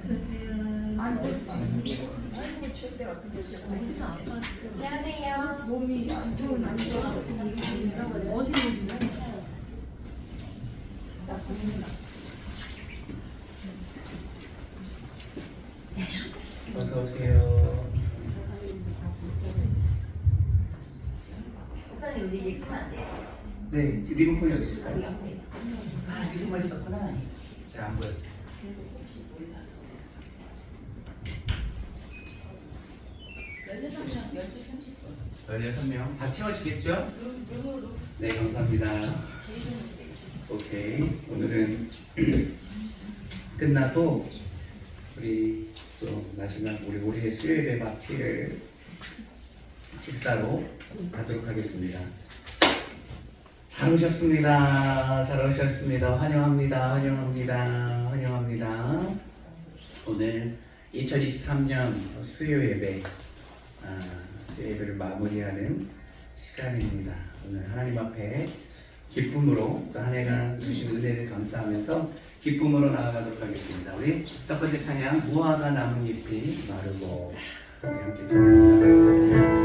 아이고 절대 아프게 안녕하세요. 몸이 안 좋은 안 좋아서 어디 어서 오세요. 목사님 우리 얘기하면 안 돼요? 네, 리모컨이 어디 있을까요? 아, 여기 숨어 있었구나. 제가 안 보였어. 열여섯 명 다 채워지겠죠? 네, 감사합니다. 오케이. 오늘은 끝나고 우리 또 마지막 우리의 수요예배 파티를 식사로 가도록 하겠습니다. 잘 오셨습니다. 잘 오셨습니다. 환영합니다. 환영합니다. 환영합니다. 오늘 2023년 수요 예배, 수요 예배를 마무리하는 시간입니다. 오늘 하나님 앞에 기쁨으로 또 한 해간 주신 은혜를 감사하면서 기쁨으로 나아가도록 하겠습니다. 우리 첫 번째 찬양 무화과 나뭇잎이 마르고 우리 함께 찬양합니다.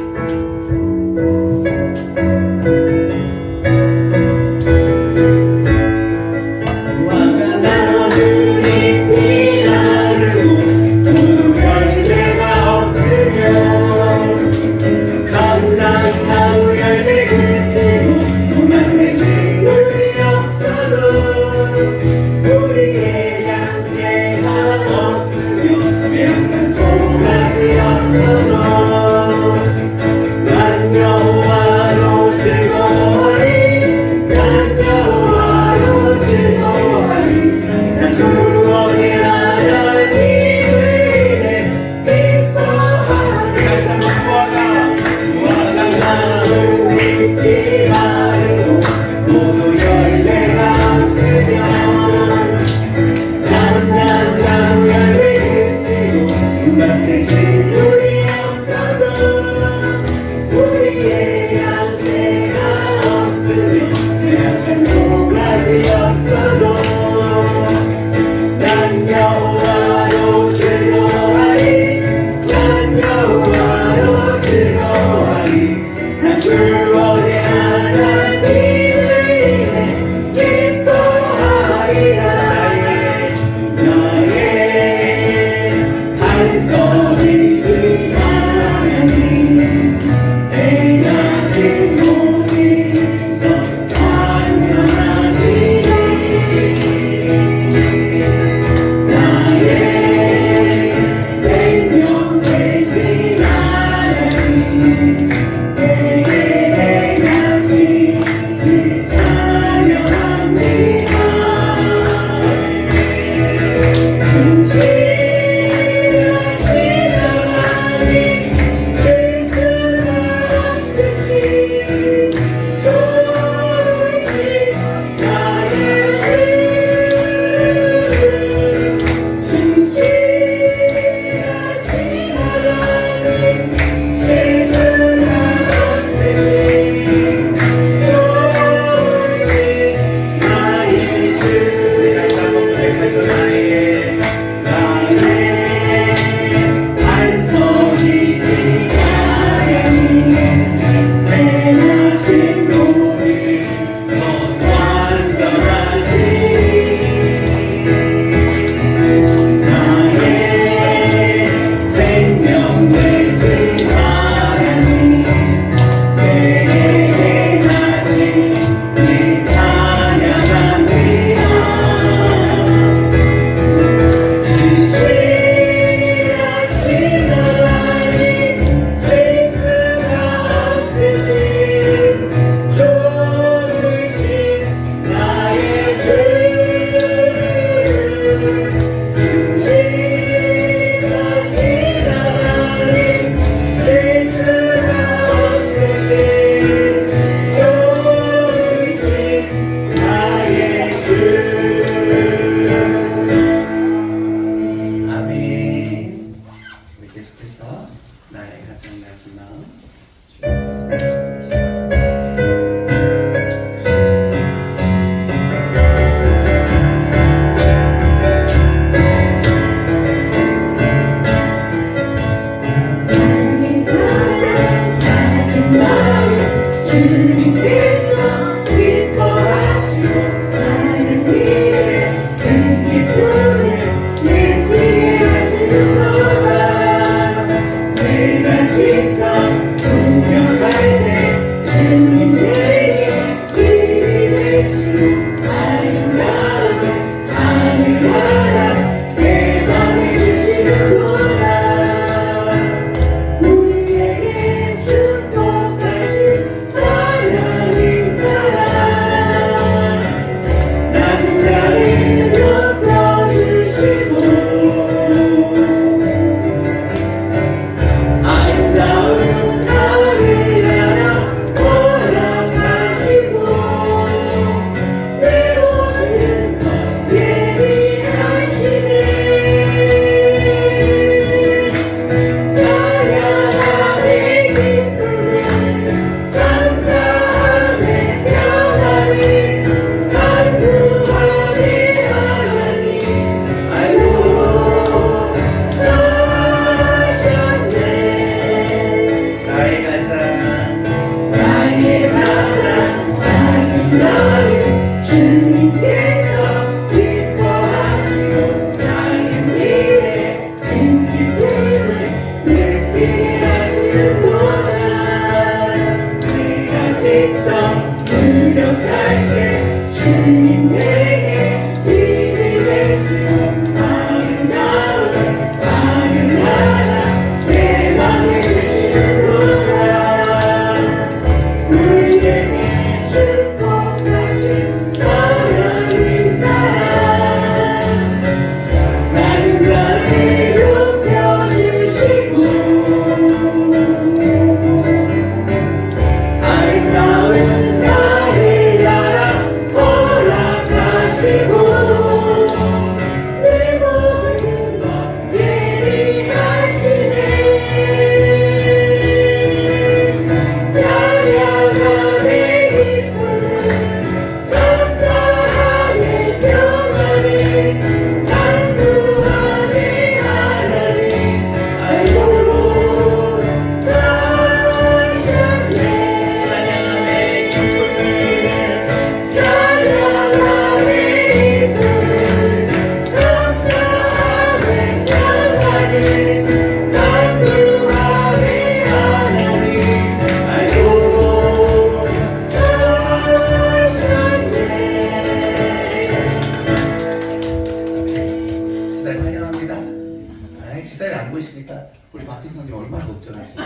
주님을 환영합니다. 아, 지사님 안 보이시니까 우리 박희성님 얼마나 걱정하시네.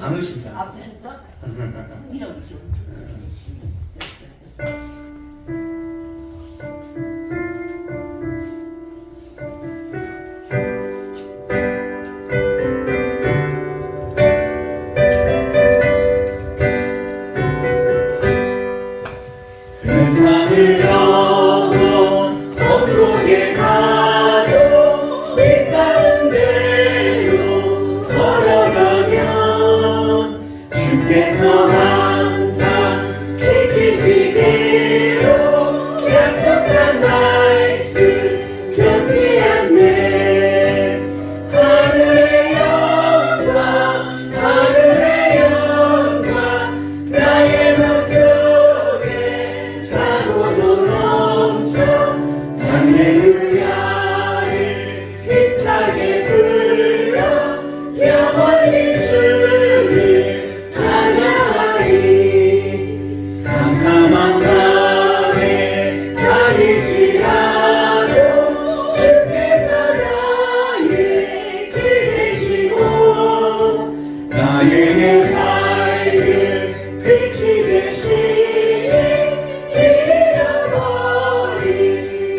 안 오신다. 아프셨어? 이런 좀. 세상을 넘어 천국에 가도 이 가운데로 걸어가면 주께서 항상 지키시기로 약속한 말씀 변치 않네. 하늘의 영광 하늘의 영광 나의 맘속에 사고도 넘쳐 할렐루야를 힘차게 불러 영원히 주를 찬양하리. 캄캄한 밤에 다닐지라도 주께서 나의 길 되시고 나에게 밝은 빛이 되시니 길 잃어버린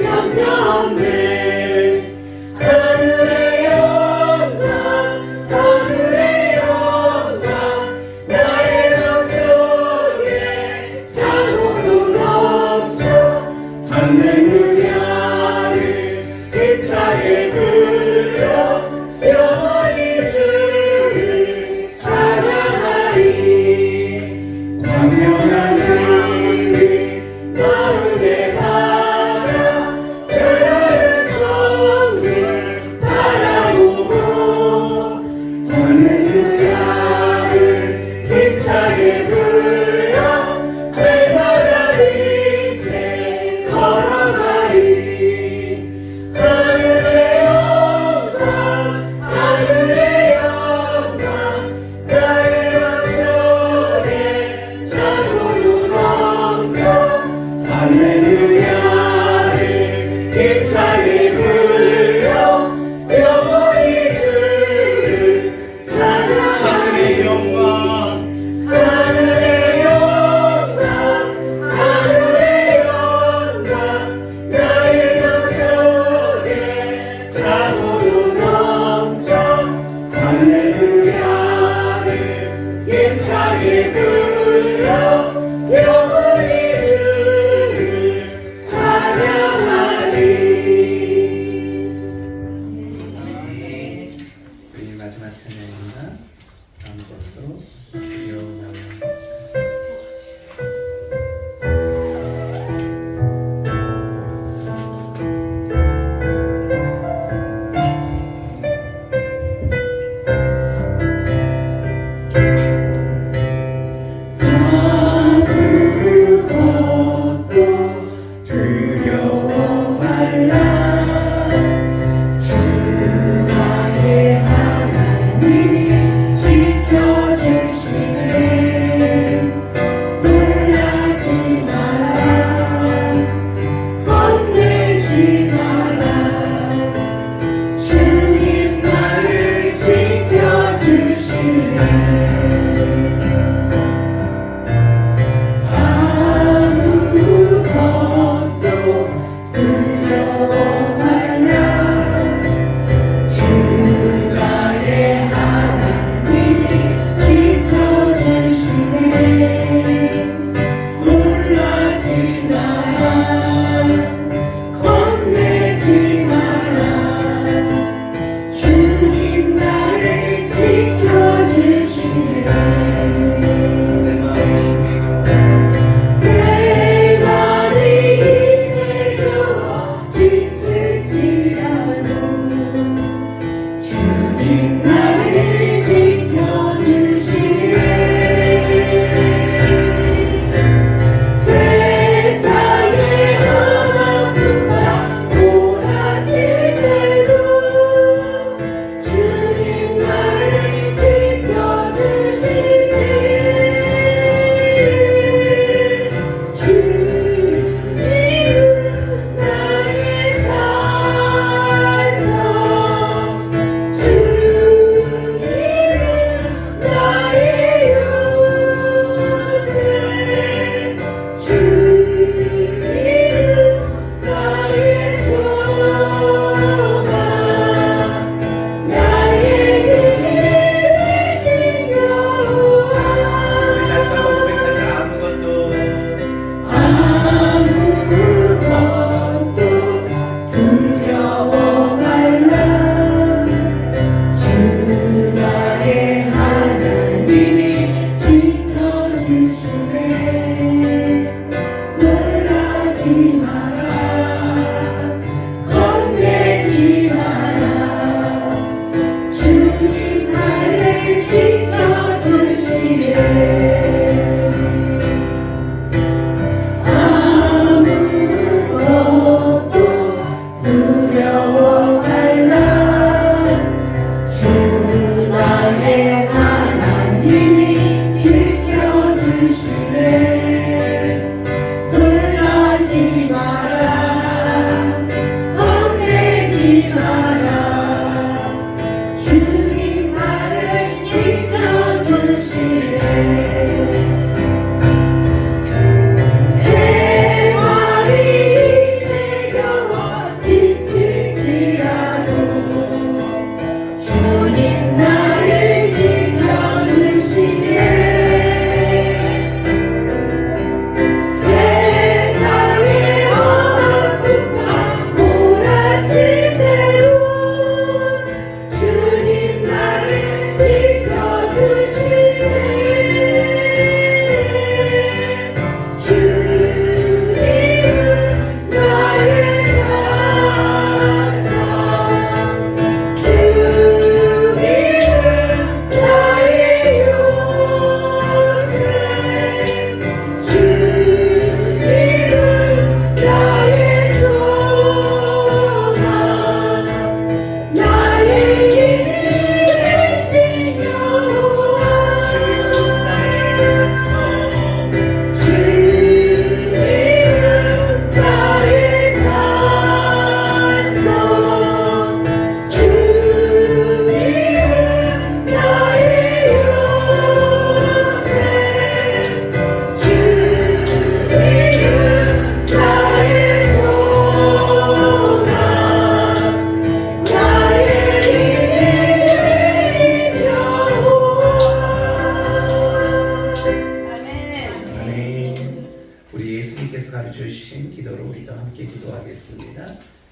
염려 없네. 하늘의 영광 하늘의 영광 나의 맘속에 사고도 넘쳐 할렐루야를 힘차게 불러 영원히 주를 찬양하리. 광명한 눈이 마음에 받아 절하는 천국 바라보고 할렐루야를 힘차게 불러 날마다 빛에 걸어가리. 하늘의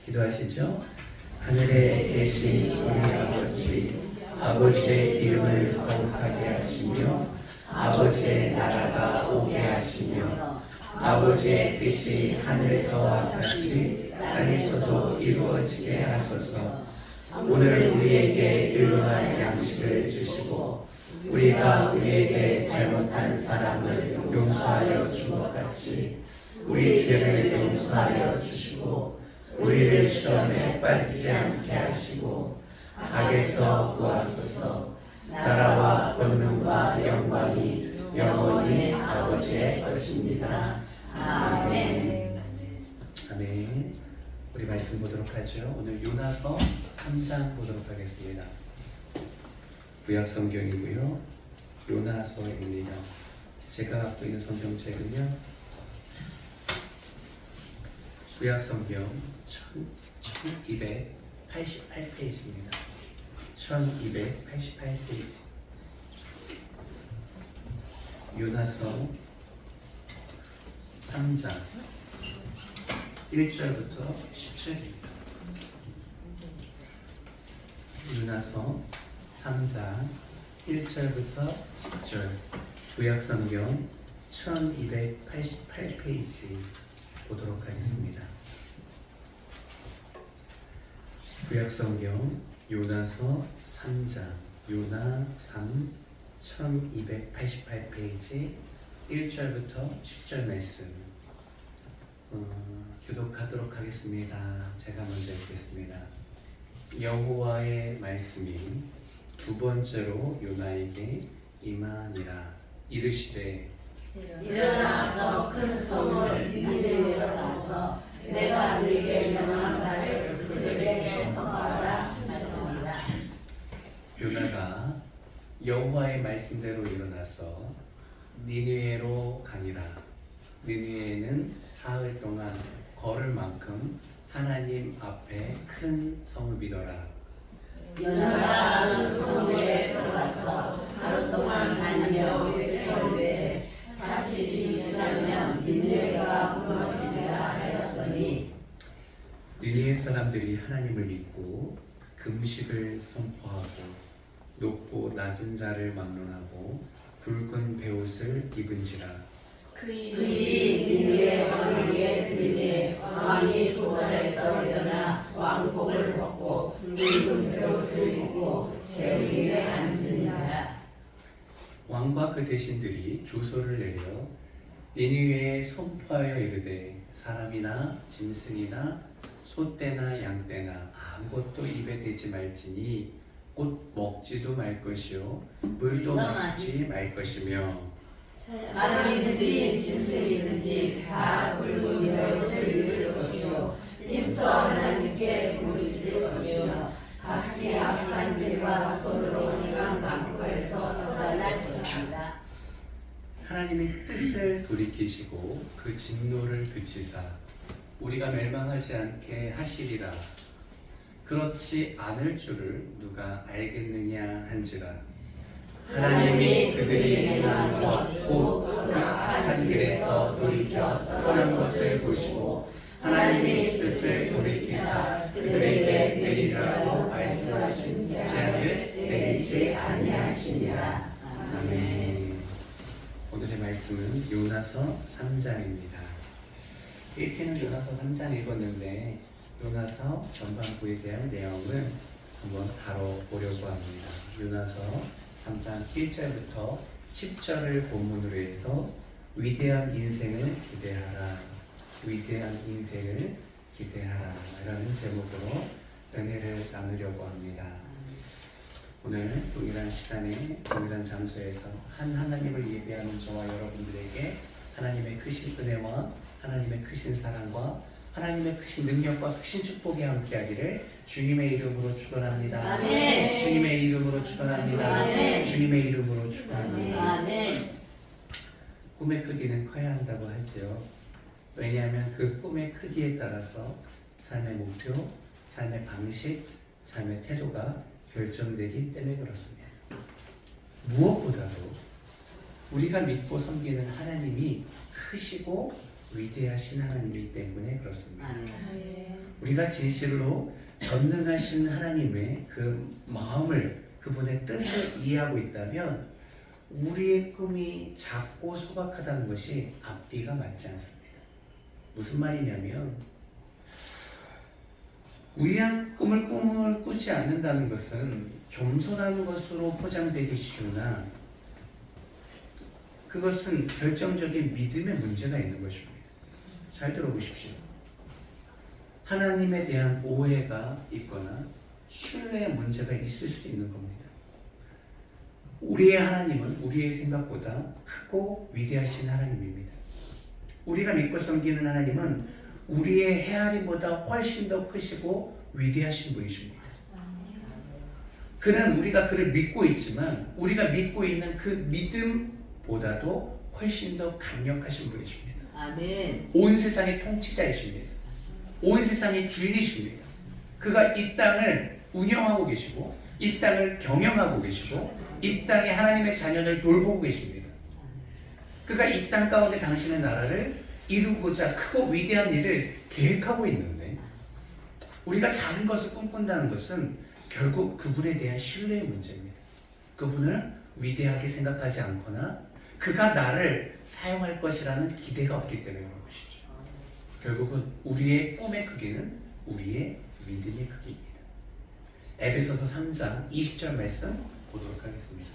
기도하시죠. 하늘에 계신 우리 아버지, 아버지의 이름을 거룩하게 하시며 아버지의 나라가 오게 하시며 아버지의 뜻이 하늘에서와 같이 땅에서도 이루어지게 하소서. 오늘 우리에게 일용할 양식을 주시고 우리가 우리에게 잘못한 사람을 용서하여 준 것 같이 우리 죄를 용서하여 주시고 우리를 시험에 빠지지 않게 하시고 악에서 구하소서. 나라와 권능과 영광이 영원히 아버지의 것입니다. 아멘. 아멘. 우리 말씀 보도록 하죠. 오늘 요나서 3장 보도록 하겠습니다. 구약 성경이고요. 요나서입니다. 제가 갖고 있는 성경책은요. 구약 성경 1288페이지입니다. 1288페이지. 요나서 3장 1절부터 10절입니다. 요나서 3장 1절부터 10절. 구약성경 1288페이지 보도록 하겠습니다. 구약성경 요나서 3장 요나 3 1288페이지 1절부터 10절 말씀 교독하도록 하겠습니다. 제가 먼저 읽겠습니다. 여호와의 말씀이 두 번째로 요나에게 임하니라. 이르시되 일어나서 큰 성을 니네로 가서 내가 네게 명한 바를 그들에게 선포하라 하셨습니다. 요나가 여호와의 말씀대로 일어나서 니느웨로 가니라. 니느웨는 사흘 동안 걸을 만큼 하나님 앞에 큰 성을 믿어라. 요나가 그 성에 들어가서 하루 동안 다니며 외쳤는데 40일이 지나면 니느웨가 무너지리라 하였더니 니느웨 사람들이 하나님을 믿고 금식을 선포하고 높고 낮은 자를 막론하고 붉은 베옷을 입은지라. 그일이 니느웨 왕에게 들리매 왕이 보좌에서 일어나 왕복을 벗고 붉은 베옷을 입고 제 위에 앉으니라. 왕과 그 대신들이 주소를 내려 니느웨에 선포하여 이르되 사람이나 짐승이나 소떼나 양떼나 아무것도 입에 대지 말지니 곧 먹지도 말 것이요 물도 마시지 말 것이며 사람이든지 짐승이든지 다 붉은 베옷을 입을 것이요 힘써 하나님께 부르짖을 것이요 뜻을 돌이키시고 그 진노를 그치사 우리가 멸망하지 않게 하시리라. 그렇지 않을 줄을 누가 알겠느냐 한지라. 하나님이 그들이 행한 것 곧 그 악한 길에서 돌이켜 떠난 것을 보시고 하나님이 뜻을 돌이키사 그들에게 내리라고 말씀하신 재앙을 내리지 아니하시니라. 아멘. 오늘의 말씀은 요나서 3장입니다. 읽기는 요나서 3장 읽었는데 요나서 전반부에 대한 내용을 한번 다뤄보려고 합니다. 요나서 3장 1절부터 10절을 본문으로 해서 위대한 인생을 기대하라, 위대한 인생을 기대하라 라는 제목으로 은혜를 나누려고 합니다. 오늘 동일한 시간에 동일한 장소에서 한 하나님을 예배하는 저와 여러분들에게 하나님의 크신 은혜와 하나님의 크신 사랑과 하나님의 크신 능력과 크신 축복이 함께하기를 주님의 이름으로 축원합니다. 아멘. 주님의 이름으로 축원합니다. 아멘. 주님의 이름으로 축원합니다. 아멘. 꿈의 크기는 커야 한다고 하죠. 왜냐하면 그 꿈의 크기에 따라서 삶의 목표, 삶의 방식, 삶의 태도가 결정되기 때문에 그렇습니다. 무엇보다도 우리가 믿고 섬기는 하나님이 크시고 위대하신 하나님이기 때문에 그렇습니다. 우리가 진실로 전능하신 하나님의 그 마음을, 그분의 뜻을 이해하고 있다면 우리의 꿈이 작고 소박하다는 것이 앞뒤가 맞지 않습니다. 무슨 말이냐면 위대한 꿈을 꾸지 않는다는 것은 겸손한 것으로 포장되기 쉬우나 그것은 결정적인 믿음의 문제가 있는 것입니다. 잘 들어보십시오. 하나님에 대한 오해가 있거나 신뢰의 문제가 있을 수도 있는 겁니다. 우리의 하나님은 우리의 생각보다 크고 위대하신 하나님입니다. 우리가 믿고 섬기는 하나님은 우리의 헤아림보다 훨씬 더 크시고 위대하신 분이십니다. 그는 우리가 그를 믿고 있지만 우리가 믿고 있는 그 믿음보다도 훨씬 더 강력하신 분이십니다. 아멘. 온 세상의 통치자이십니다. 온 세상의 주인이십니다. 그가 이 땅을 운영하고 계시고 이 땅을 경영하고 계시고 이 땅에 하나님의 자녀를 돌보고 계십니다. 그가 이 땅 가운데 당신의 나라를 이루고자 크고 위대한 일을 계획하고 있는데 우리가 작은 것을 꿈꾼다는 것은 결국 그분에 대한 신뢰의 문제입니다. 그분을 위대하게 생각하지 않거나 그가 나를 사용할 것이라는 기대가 없기 때문에 그런 것이죠. 결국은 우리의 꿈의 크기는 우리의 믿음의 크기입니다. 에베소서 3장 20절 말씀 보도록 하겠습니다.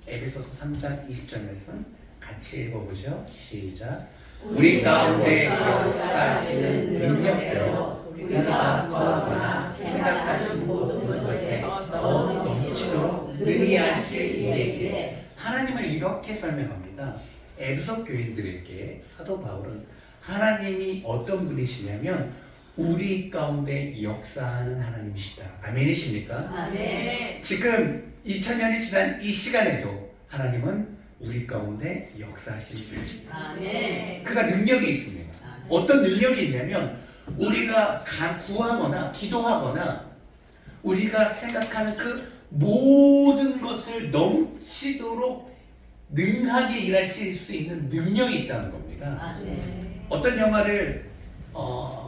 에베소서 3장 20절 말씀 같이 읽어보죠. 시작. 우리 가운데 역사하시는 능력대로 우리가 구하거나 생각하신 모든 것에 더욱 넘치도록 능히 하실 이에게. 하나님을 이렇게 설명합니다. 에베소 교인들에게 사도 바울은 하나님이 어떤 분이시냐면 우리 가운데 역사하는 하나님이시다. 아멘이십니까? 아멘. 지금 2000년이 지난 이 시간에도 하나님은 우리 가운데 역사하시는 분이십니다. 아멘. 그가 능력이 있습니다. 어떤 능력이 있냐면 우리가 구하거나 기도하거나 우리가 생각하는 그 모든 것을 넘치도록 능하게 일하실 수 있는 능력이 있다는 겁니다. 아멘. 어떤 영화를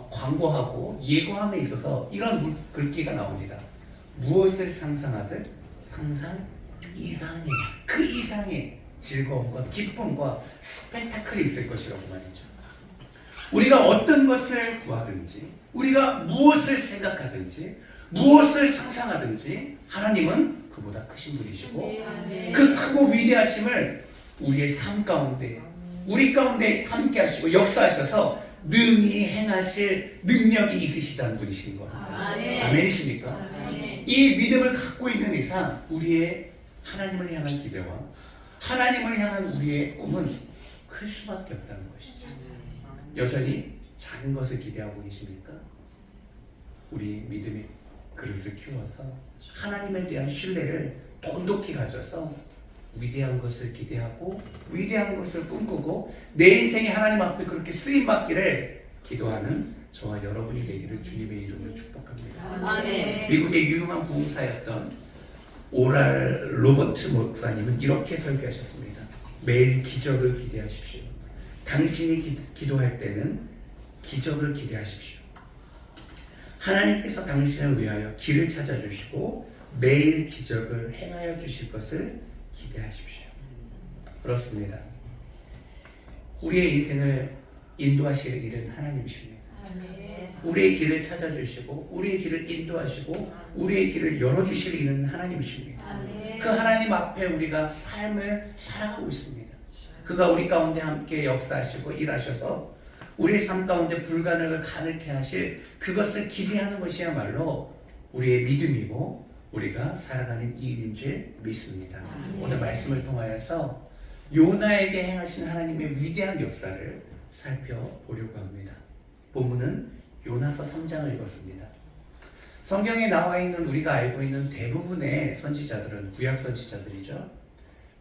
광고하고 예고함에 있어서 이런 글귀가 나옵니다. 무엇을 상상하듯 상상 이상의 그 이상의 즐거움과 기쁨과 스펙타클이 있을 것이라고 말이죠. 우리가 어떤 것을 구하든지 우리가 무엇을 생각하든지 무엇을 상상하든지 하나님은 그보다 크신 분이시고 그 크고 위대하심을 우리의 삶 가운데 우리 가운데 함께 하시고 역사하셔서 능히 행하실 능력이 있으시다는 분이신 거예요. 아멘. 아멘이십니까? 아멘. 이 믿음을 갖고 있는 이상 우리의 하나님을 향한 기대와 하나님을 향한 우리의 꿈은 클 수밖에 없다는 것이죠. 여전히 작은 것을 기대하고 계십니까? 우리 믿음의 그릇을 키워서 하나님에 대한 신뢰를 돈독히 가져서 위대한 것을 기대하고 위대한 것을 꿈꾸고 내 인생이 하나님 앞에 그렇게 쓰임 받기를 기도하는 저와 여러분이 되기를 주님의 이름으로 축복합니다. 아멘. 미국의 유명한 부흥사였던 오랄 로버트 목사님은 이렇게 설교하셨습니다. 매일 기적을 기대하십시오. 당신이 기도할 때는 기적을 기대하십시오. 하나님께서 당신을 위하여 길을 찾아주시고 매일 기적을 행하여 주실 것을 기대하십시오. 그렇습니다. 우리의 인생을 인도하실 일은 하나님이십니다. 우리의 길을 찾아주시고 우리의 길을 인도하시고 우리의 길을 열어주실 일은 하나님이십니다. 그 하나님 앞에 우리가 삶을 살아가고 있습니다. 그가 우리 가운데 함께 역사하시고 일하셔서 우리의 삶 가운데 불가능을 가능케 하실 그것을 기대하는 것이야말로 우리의 믿음이고 우리가 살아가는 일인 줄 믿습니다. 오늘 말씀을 통하여서 요나에게 행하신 하나님의 위대한 역사를 살펴보려고 합니다. 본문은 요나서 3장을 읽었습니다. 성경에 나와 있는 우리가 알고 있는 대부분의 선지자들은 구약 선지자들이죠.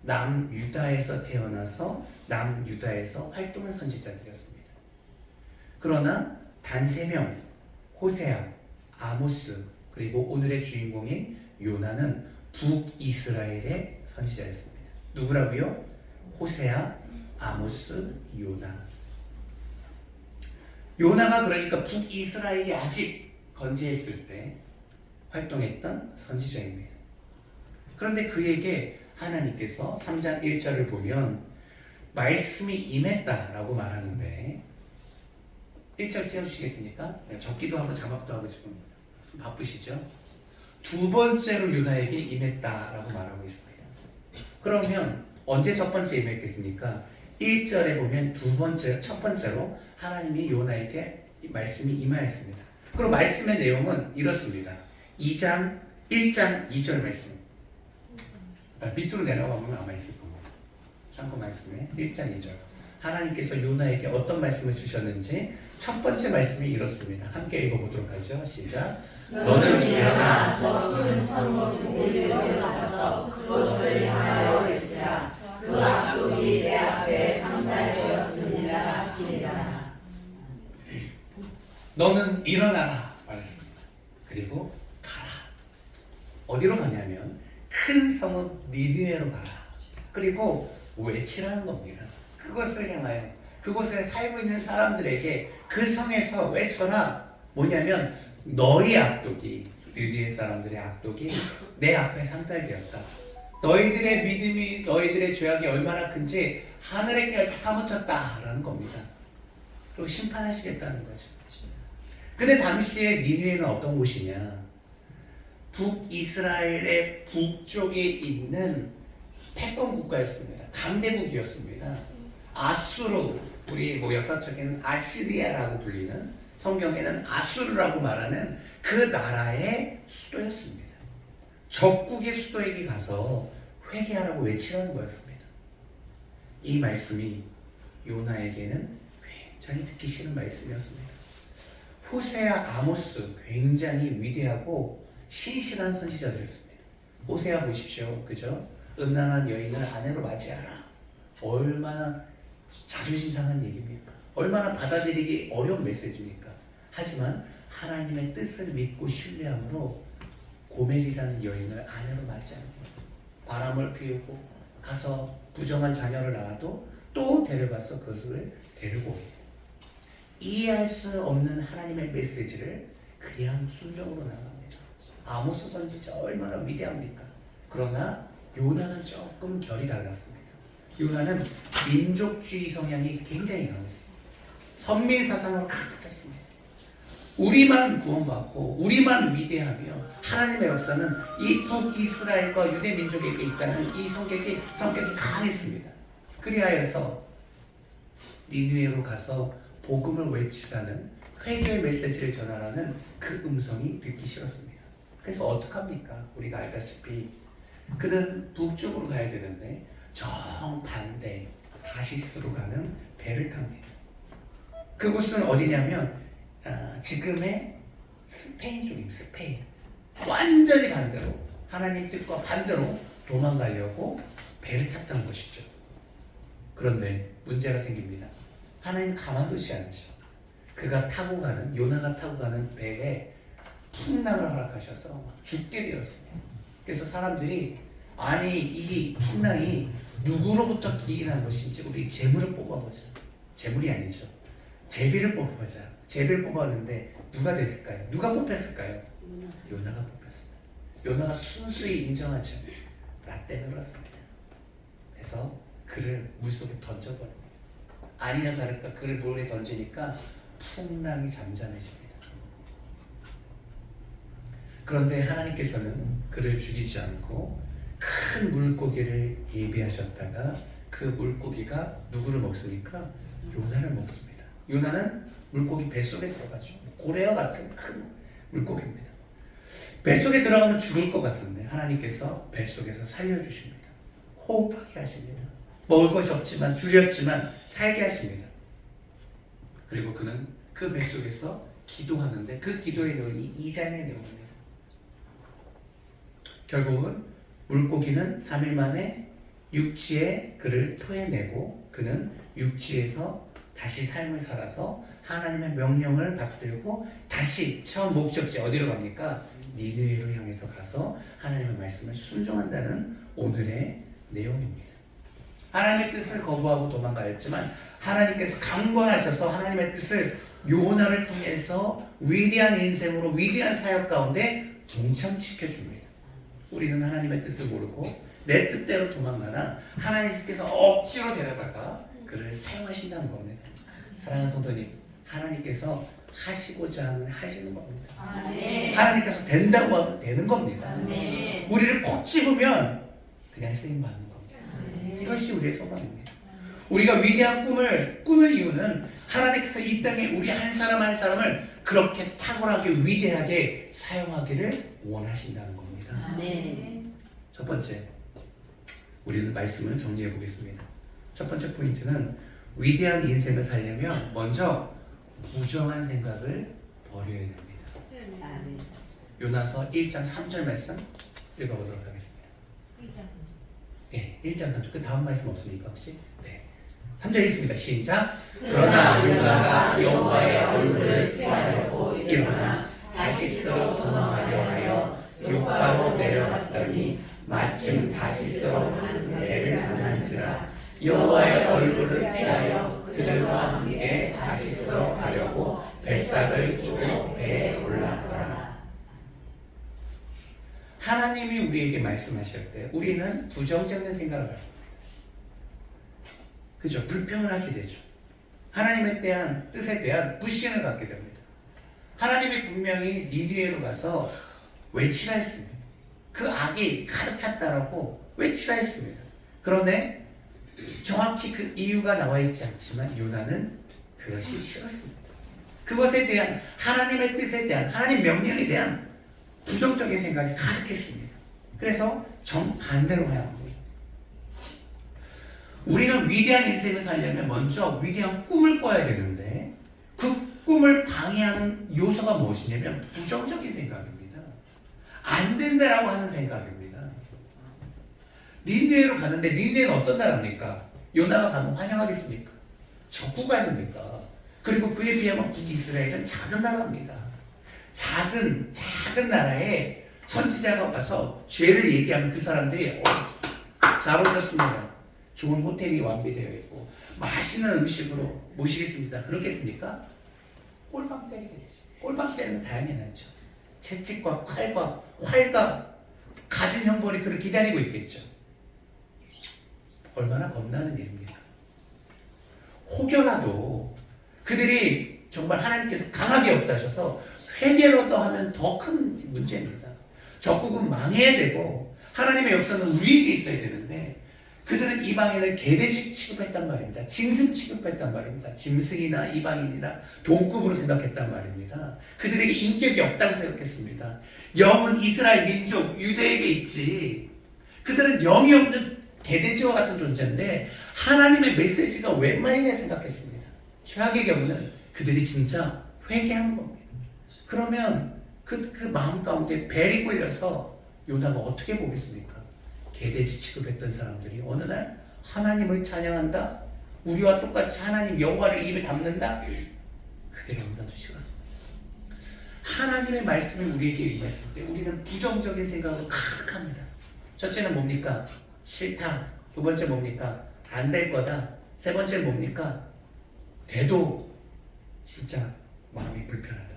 남유다에서 태어나서 남유다에서 활동한 선지자들이었습니다. 그러나 단 3명, 호세아, 아모스, 그리고 오늘의 주인공인 요나는 북이스라엘의 선지자였습니다. 누구라고요? 호세아, 아모스, 요나. 요나가 그러니까 북이스라엘이 아직 건재했을 때 활동했던 선지자입니다. 그런데 그에게 하나님께서 3장 1절을 보면 말씀이 임했다라고 말하는데 1절 띄워주시겠습니까? 적기도 하고 자막도 하고 지금 바쁘시죠? 두 번째로 요나에게 임했다라고 말하고 있습니다. 그러면 언제 첫 번째 임했겠습니까? 1절에 보면 첫 번째로 하나님이 요나에게 말씀이 임하였습니다. 그리고 말씀의 내용은 이렇습니다. 1장 2절 말씀. 밑으로 내려가 보면 아마 있을 겁니다. 참고 말씀에 1장 2절. 하나님께서 요나에게 어떤 말씀을 주셨는지 첫 번째 말씀이 이렇습니다. 함께 읽어보도록 하죠. 시작. 너는 일어나 저 큰 성문 니느웨로 가서 그곳을 향하여 외치라. 그 악독이 내 앞에 상달되었습니다. 시작. 너는 일어나라 말했습니다. 그리고 가라. 어디로 가냐면 큰 성읍 니느웨로 가라. 그리고 외치라는 겁니다. 그것을 향하여 그곳에 살고 있는 사람들에게 그 성에서 외쳐라. 뭐냐면 너희 악독이 니느웨 사람들의 악독이 내 앞에 상달되었다. 너희들의 믿음이 너희들의 죄악이 얼마나 큰지 하늘에 깨어서 사무쳤다라는 겁니다. 그리고 심판하시겠다는 거죠. 근데 당시에 니느웨는 어떤 곳이냐? 북이스라엘의 북쪽에 있는 패권 국가였습니다. 강대국이었습니다. 아수르, 우리 역사적인 아시리아라고 불리는, 성경에는 아수르라고 말하는 그 나라의 수도였습니다. 적국의 수도에게 가서 회개하라고 외치라는 거였습니다. 이 말씀이 요나에게는 굉장히 듣기 싫은 말씀이었습니다. 호세아, 아모스 굉장히 위대하고 신실한 선지자들이었습니다. 호세아 보십시오. 그죠? 음란한 여인을 아내로 맞이하라. 얼마나 자존심 상한 얘기입니까? 얼마나 받아들이기 어려운 메시지입니까? 하지만 하나님의 뜻을 믿고 신뢰함으로 고멜이라는 여인을 아내로 맞이합니다. 바람을 피우고 가서 부정한 자녀를 낳아도 또 데려가서 그것을 데리고 옵니다. 이해할 수 없는 하나님의 메시지를 그냥 순종으로 나갑니다. 아모스 선지자 얼마나 위대합니까? 그러나 요나는 조금 결이 달랐습니다. 요나는 민족주의 성향이 굉장히 강했습니다. 선민 사상으로 가득 찼습니다. 우리만 구원받고 우리만 위대하며 하나님의 역사는 이 북이스라엘과 유대 민족에게 있다는 이 성격이 강했습니다. 그리하여서 니느웨로 가서 복음을 외치라는 회개의 메시지를 전하라는 그 음성이 듣기 싫었습니다. 그래서 어떡합니까? 우리가 알다시피 그는 북쪽으로 가야 되는데 정반대 다시스로 가는 배를 탑니다. 그곳은 어디냐면 지금의 스페인 쪽입니다. 스페인. 완전히 반대로 하나님 뜻과 반대로 도망가려고 배를 탔던 것이죠. 그런데 문제가 생깁니다. 하나님 가만두지 않죠. 그가 타고 가는, 요나가 타고 가는 배에 풍랑을 허락하셔서 막 죽게 되었습니다. 그래서 사람들이 아니 이 풍랑이 누구로부터 기인한 것인지 우리 재물을 뽑아보자. 재물이 아니죠. 제비를 뽑아보자. 제비를 뽑았는데 누가 됐을까요? 누가 뽑혔을까요? 요나가 뽑혔습니다. 요나가 순수히 인정하죠. 나 때문에 그렇습니다. 그래서 그를 물속에 던져버립니다. 아니나 다를까 그를 물에 던지니까 풍랑이 잠잠해집니다. 그런데 하나님께서는 그를 죽이지 않고 큰 물고기를 예비하셨다가 그 물고기가 누구를 먹습니까? 요나를 먹습니다. 요나는 물고기 뱃속에 들어가죠. 고래와 같은 큰 물고기입니다. 뱃속에 들어가면 죽을 것 같은데 하나님께서 뱃속에서 살려주십니다. 호흡하게 하십니다. 먹을 것이 없지만 줄였지만 살게 하십니다. 그리고 그는 그 뱃속에서 기도하는데 그 기도의 내용이 2장의 내용입니다. 결국은 물고기는 3일 만에 육지에 그를 토해내고 그는 육지에서 다시 삶을 살아서 하나님의 명령을 받들고 다시 처음 목적지 어디로 갑니까? 니느웨로 향해서 가서 하나님의 말씀을 순종한다는 오늘의 내용입니다. 하나님의 뜻을 거부하고 도망가였지만 하나님께서 강권하셔서 하나님의 뜻을 요나를 통해서 위대한 인생으로 위대한 사역 가운데 동참시켜줍니다. 우리는 하나님의 뜻을 모르고 내 뜻대로 도망가나 하나님께서 억지로 데려다가 그를 사용하신다는 겁니다. 사랑하는 성도님, 하나님께서 하시고자 하면 하시는 겁니다. 하나님께서 된다고 하면 되는 겁니다. 우리를 꼭 집으면 그냥 쓰임받는 겁니다. 이것이 우리의 소망입니다. 우리가 위대한 꿈을 꾸는 이유는 하나님께서 이 땅에 우리 한 사람 한 사람을 그렇게 탁월하게 위대하게 사용하기를 원하신다는 겁니다. 첫 번째, 우리는 말씀을 정리해 보겠습니다. 첫 번째 포인트는 위대한 인생을 살려면 먼저 부정한 생각을 버려야 됩니다. 요나서 1장 3절 말씀 읽어보도록 하겠습니다. 1장 3절. 그 다음 말씀 없습니까 혹시? 네. 3절 있습니다. 시작. 그러나 요나가 여호와의 얼굴을 피하려고 일어나 다시스로 도망하려 하여 욥바로 내려갔더니 마침 다시스로 한 배를 만난지라 여호와의 얼굴을 피하여 그들과 함께 다시스로 가려고 뱃삭을 주고 배에 올랐더라. 하나님이 우리에게 말씀하실 때 우리는 부정적인 생각을 갖습니다. 그죠? 불평을 하게 되죠. 하나님에 대한 뜻에 대한 불신을 갖게 됩니다. 하나님이 분명히 니느웨로 가서 외치라 했습니다. 그 악이 가득 찼다라고 외치라 했습니다. 그런데 정확히 그 이유가 나와 있지 않지만 요나는 그것이 싫었습니다. 그것에 대한 하나님의 뜻에 대한 하나님 명령에 대한 부정적인 생각이 가득했습니다. 그래서 정반대로 하여 합니다. 우리는 위대한 인생을 살려면 먼저 위대한 꿈을 꿔야 되는데 그 꿈을 방해하는 요소가 무엇이냐면 부정적인 생각입니다. 안 된다라고 하는 생각입니다. 니느웨로 가는데 니느웨는 어떤 나라입니까? 요나가 가면 환영하겠습니까? 적국 아닙니까? 그리고 그에 비하면 북이스라엘은 작은 나라입니다. 작은 나라에 선지자가 와서 죄를 얘기하면 그 사람들이 잘 오셨습니다. 좋은 호텔이 완비되어 있고 맛있는 음식으로 모시겠습니다. 그렇겠습니까? 꼴방 때리게 되죠. 꼴방 때리면 당연하죠. 채찍과 칼과 활과 가진 형벌이 그를 기다리고 있겠죠. 얼마나 겁나는 일입니까? 혹여라도 그들이 정말 하나님께서 강하게 역사하셔서 회개로도 하면 더 큰 문제입니다. 적국은 망해야 되고 하나님의 역사는 우리에게 있어야 되는데 그들은 이방인을 개돼지 취급했단 말입니다. 짐승 취급했단 말입니다. 짐승이나 이방인이나 동급으로 생각했단 말입니다. 그들에게 인격이 없다고 생각했습니다. 영은 이스라엘 민족 유대에게 있지. 그들은 영이 없는 개돼지와 같은 존재인데 하나님의 메시지가 웬만이냐 생각했습니다. 최악의 경우는 그들이 진짜 회개한 겁니다. 그러면 그 마음 가운데 벨이 굴려서 요나가 어떻게 보겠습니까? 개돼지 취급했던 사람들이 어느 날 하나님을 찬양한다, 우리와 똑같이 하나님 여호와를 입에 담는다, 그게 너무나도 싫었습니다. 하나님의 말씀을 우리에게 임했을 때 우리는 부정적인 생각으로 가득합니다. 첫째는 뭡니까? 싫다. 두 번째 뭡니까? 안 될 거다. 세 번째 뭡니까? 돼도 진짜 마음이 불편하다.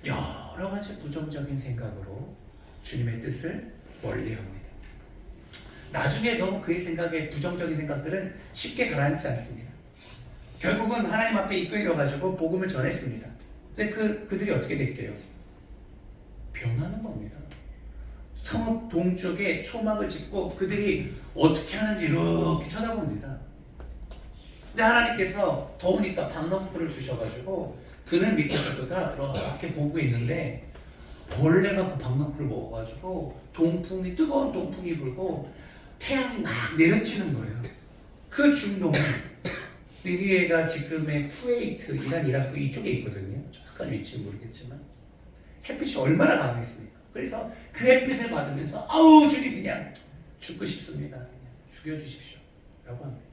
여러 가지 부정적인 생각으로 주님의 뜻을 멀리합니다. 나중에 너무 그의 생각에 부정적인 생각들은 쉽게 가라앉지 않습니다. 결국은 하나님 앞에 이끌려가지고 복음을 전했습니다. 근데 그들이 어떻게 됐게요? 변하는 겁니다. 성읍 동쪽에 초막을 짓고 그들이 어떻게 하는지 이렇게 쳐다봅니다. 근데 하나님께서 더우니까 박너풀을 주셔가지고 그늘 밑에서 그가 이렇게 보고 있는데 벌레가 그 박너풀을 먹어가지고 뜨거운 동풍이 불고 태양이 막 내려치는 거예요. 그 중동에 리비에가 지금의 쿠웨이트, 이란, 이라크 이쪽에 있거든요. 정확한 위치는 모르겠지만 햇빛이 얼마나 강했습니까? 그래서 그 햇빛을 받으면서 아우 주님 그냥 죽고 싶습니다. 그냥 죽여주십시오 라고 합니다.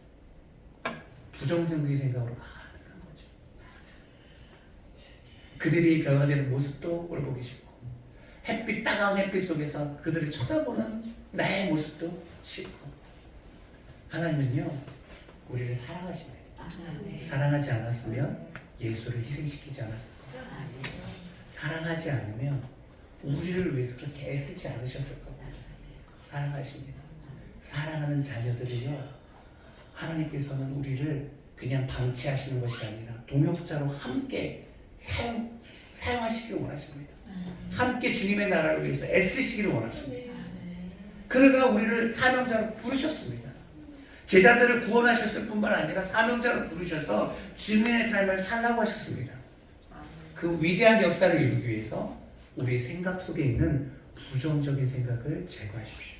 부정적인 생각으로 가득한 거죠. 그들이 변화되는 모습도 꼴보기 싫고 따가운 햇빛 속에서 그들을 쳐다보는 나의 모습도 싫고 하나님은요 우리를 사랑하십니다. 사랑하지 않았으면 예수를 희생시키지 않았을 겁니다. 사랑하지 않으면 우리를 위해서 그렇게 애쓰지 않으셨을 겁니다. 사랑하십니다. 사랑하는 자녀들이요 하나님께서는 우리를 그냥 방치하시는 것이 아니라 동역자로 함께 사용하시기를 원하십니다. 함께 주님의 나라를 위해서 애쓰시기를 원하십니다. 그러가 우리를 사명자로 부르셨습니다. 제자들을 구원하셨을 뿐만 아니라 사명자로 부르셔서 증인의 삶을 살라고 하셨습니다. 그 위대한 역사를 이루기 위해서 우리의 생각 속에 있는 부정적인 생각을 제거하십시오.